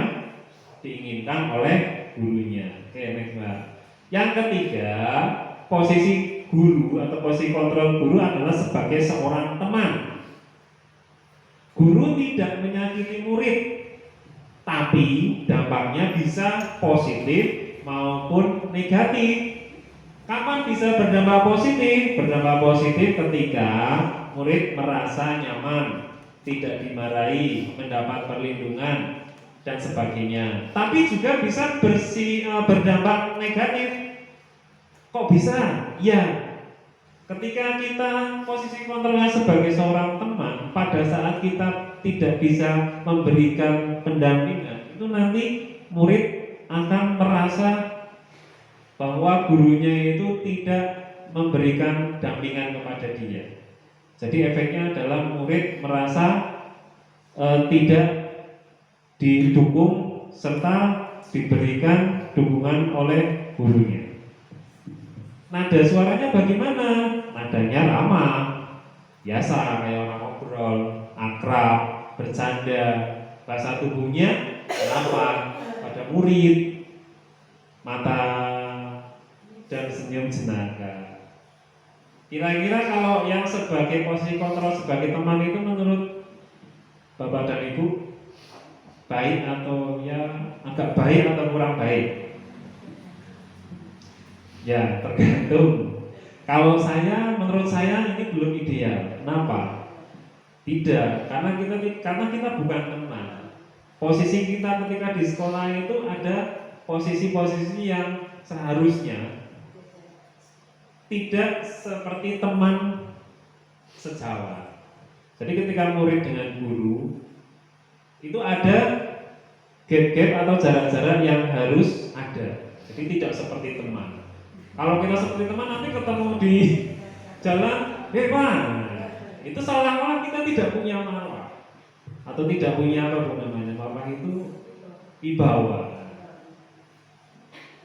diinginkan oleh gurunya. Oke, next Mbak. Yang ketiga, posisi guru atau posisi kontrol guru adalah sebagai seorang teman. Guru tidak menyakiti murid, tapi dampaknya bisa positif maupun negatif. Kapan bisa berdampak positif? Berdampak positif ketika murid merasa nyaman, tidak dimarahi, mendapat perlindungan dan sebagainya. Tapi juga bisa berdampak negatif. Kok bisa? Ya, ketika kita posisi kontrolnya sebagai seorang teman, pada saat kita tidak bisa memberikan pendampingan, itu nanti murid akan merasa bahwa gurunya itu tidak memberikan dampingan kepada dia. Jadi efeknya adalah murid merasa tidak didukung serta diberikan dukungan oleh gurunya. Nada suaranya bagaimana? Nadanya ramah, biasa kayak orang ngobrol, akrab, bercanda. Bahasa tubuhnya ramah pada murid, mata dan senyum jenaka. Kira-kira kalau yang sebagai posisi kontrol sebagai teman itu menurut Bapak dan Ibu baik atau ya agak baik atau kurang baik? Ya tergantung. Kalau menurut saya ini belum ideal. Kenapa? Tidak, karena kita bukan teman. Posisi kita ketika di sekolah itu ada posisi-posisi yang seharusnya tidak seperti teman sejawat. Jadi ketika murid dengan guru itu ada gap-gap atau jarak-jarak yang harus ada. Jadi tidak seperti teman. Kalau kita seperti teman nanti ketemu di jalan, Pak, itu seolah-olah kita tidak punya marwah atau tidak punya apa namanya, marwah itu wibawa.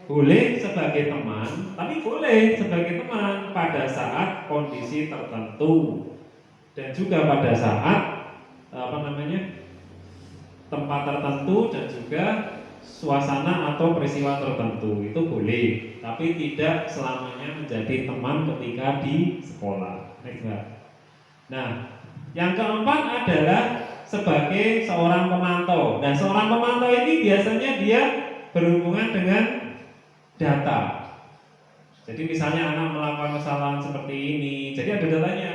Boleh sebagai teman, tapi boleh sebagai teman pada saat kondisi tertentu dan juga pada saat tempat tertentu dan juga suasana atau peristiwa tertentu itu boleh, tapi tidak selamanya menjadi teman ketika di sekolah. Nah, yang keempat adalah sebagai seorang pemantau. Nah, seorang pemantau ini biasanya dia berhubungan dengan data. Jadi misalnya anak melakukan kesalahan seperti ini, jadi ada datanya.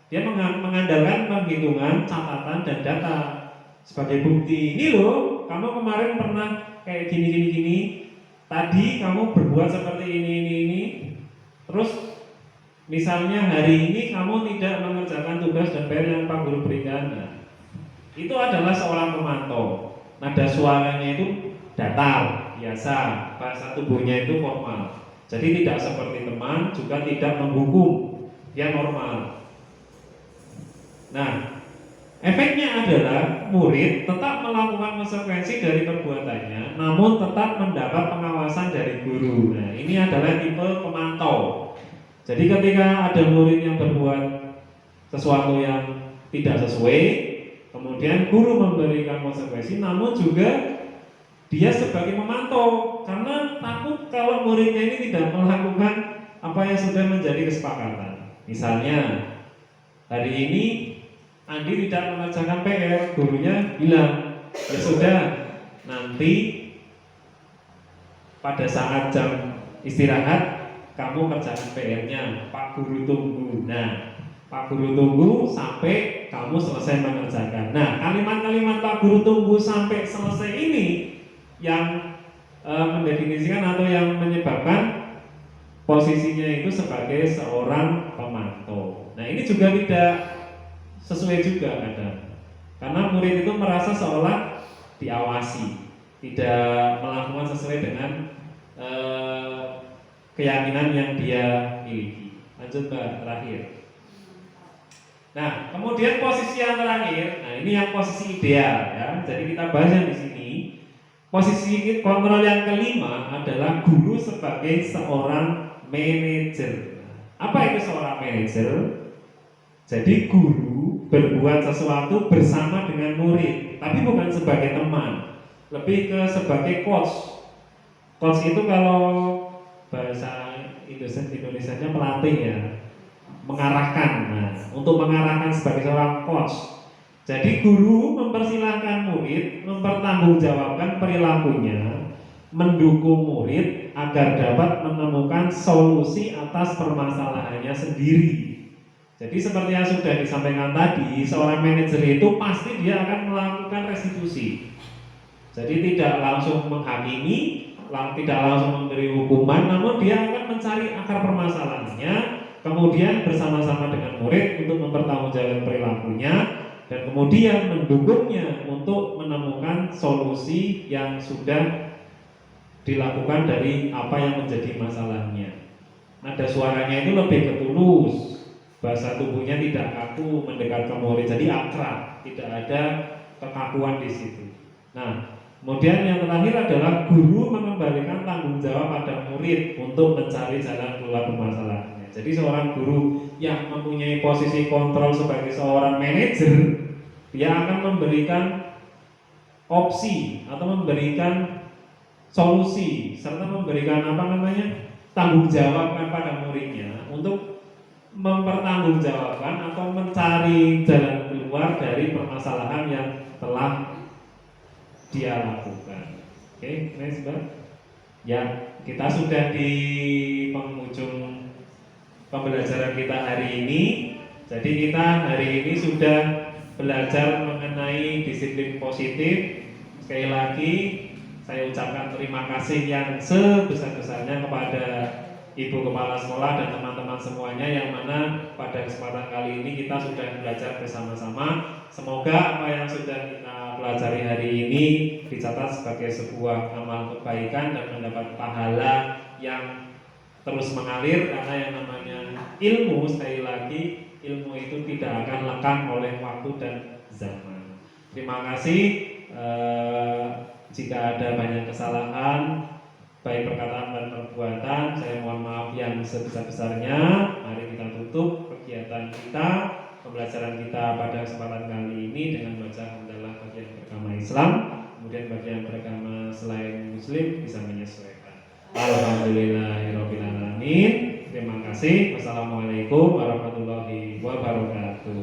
Dia mengandalkan penghitungan, catatan dan data sebagai bukti. Ini loh, kamu kemarin pernah kayak gini. Tadi kamu berbuat seperti ini. Terus misalnya hari ini kamu tidak mengerjakan tugas dan PR yang Pak Guru berikan. Nah, itu adalah seorang pemantau. Nada suaranya itu datar, biasa, bahasa tubuhnya itu formal. Jadi tidak seperti teman, juga tidak menghukum, dia normal. Nah, efeknya adalah murid tetap melakukan konsekuensi dari perbuatannya, namun tetap mendapat pengawasan dari guru. Nah, ini adalah tipe pemantau. Jadi ketika ada murid yang berbuat sesuatu yang tidak sesuai, kemudian guru memberikan konsekuensi, namun juga dia sebagai memantau, karena takut kalau muridnya ini tidak melakukan apa yang sudah menjadi kesepakatan. Misalnya hari ini Andi tidak mengerjakan PR, gurunya bilang, ya sudah, nanti pada saat jam istirahat kamu kerjakan PR-nya, Pak Guru tunggu. Nah, Pak Guru tunggu sampai kamu selesai mengerjakan. Nah, kalimat-kalimat Pak Guru tunggu sampai selesai ini yang mendefinisikan atau yang menyebabkan posisinya itu sebagai seorang pemantau. Nah, ini juga tidak sesuai juga kadang, karena murid itu merasa seolah diawasi, tidak melakukan sesuai dengan keyakinan yang dia miliki. Lanjut ke terakhir. Nah, kemudian posisi yang terakhir, nah ini yang posisi ideal ya. Jadi kita bahas yang di sini. Posisi kontrol yang kelima adalah guru sebagai seorang manajer. Apa itu seorang manajer? Jadi guru berbuat sesuatu bersama dengan murid, tapi bukan sebagai teman, lebih ke sebagai coach. Coach itu kalau bahasa Indonesianya pelatih ya, mengarahkan. Nah, untuk mengarahkan sebagai seorang coach. Jadi guru mempersilahkan murid mempertanggungjawabkan perilakunya, mendukung murid agar dapat menemukan solusi atas permasalahannya sendiri. Jadi seperti yang sudah disampaikan tadi, seorang manajer itu pasti dia akan melakukan restitusi. Jadi tidak langsung menghakimi, tidak langsung memberi hukuman, namun dia akan mencari akar permasalahannya, kemudian bersama-sama dengan murid untuk mempertanggungjawabkan perilakunya, dan kemudian mendukungnya untuk menemukan solusi yang sudah dilakukan dari apa yang menjadi masalahnya. nada suaranya itu lebih ketulus, bahasa tubuhnya tidak kaku mendekat ke murid, jadi akrab, tidak ada kekakuan di situ. Nah, kemudian yang terakhir adalah guru mengembalikan tanggung jawab pada murid untuk mencari jalan keluar permasalahannya. Jadi seorang guru yang mempunyai posisi kontrol sebagai seorang manajer, dia akan memberikan opsi atau memberikan solusi serta memberikan tanggung jawab kepada muridnya untuk mempertanggungjawabkan atau mencari jalan keluar dari permasalahan yang telah dia lakukan. Oke, next Mbak. Ya, kita sudah di penghujung pembelajaran kita hari ini. Jadi kita hari ini sudah belajar mengenai disiplin positif. Sekali lagi saya ucapkan terima kasih yang sebesar-besarnya kepada Ibu Kepala Sekolah dan teman-teman semuanya yang mana pada kesempatan kali ini kita sudah belajar bersama-sama. Semoga apa yang sudah kita pelajari hari ini dicatat sebagai sebuah amal kebaikan dan mendapat pahala yang terus mengalir, karena yang namanya ilmu, sekali lagi, ilmu itu tidak akan lekang oleh waktu dan zaman. Terima kasih. Jika ada banyak kesalahan baik perkataan dan perbuatan, saya mohon maaf yang sebesar-besarnya. Mari kita tutup kegiatan kita, pembelajaran kita pada kesempatan kali ini dengan baca hamdalah bagi yang beragama Islam, kemudian bagi yang beragama selain Muslim bisa menyesuaikan. Alhamdulillahirabbil alamin. Terima kasih. Wassalamualaikum warahmatullahi wabarakatuh.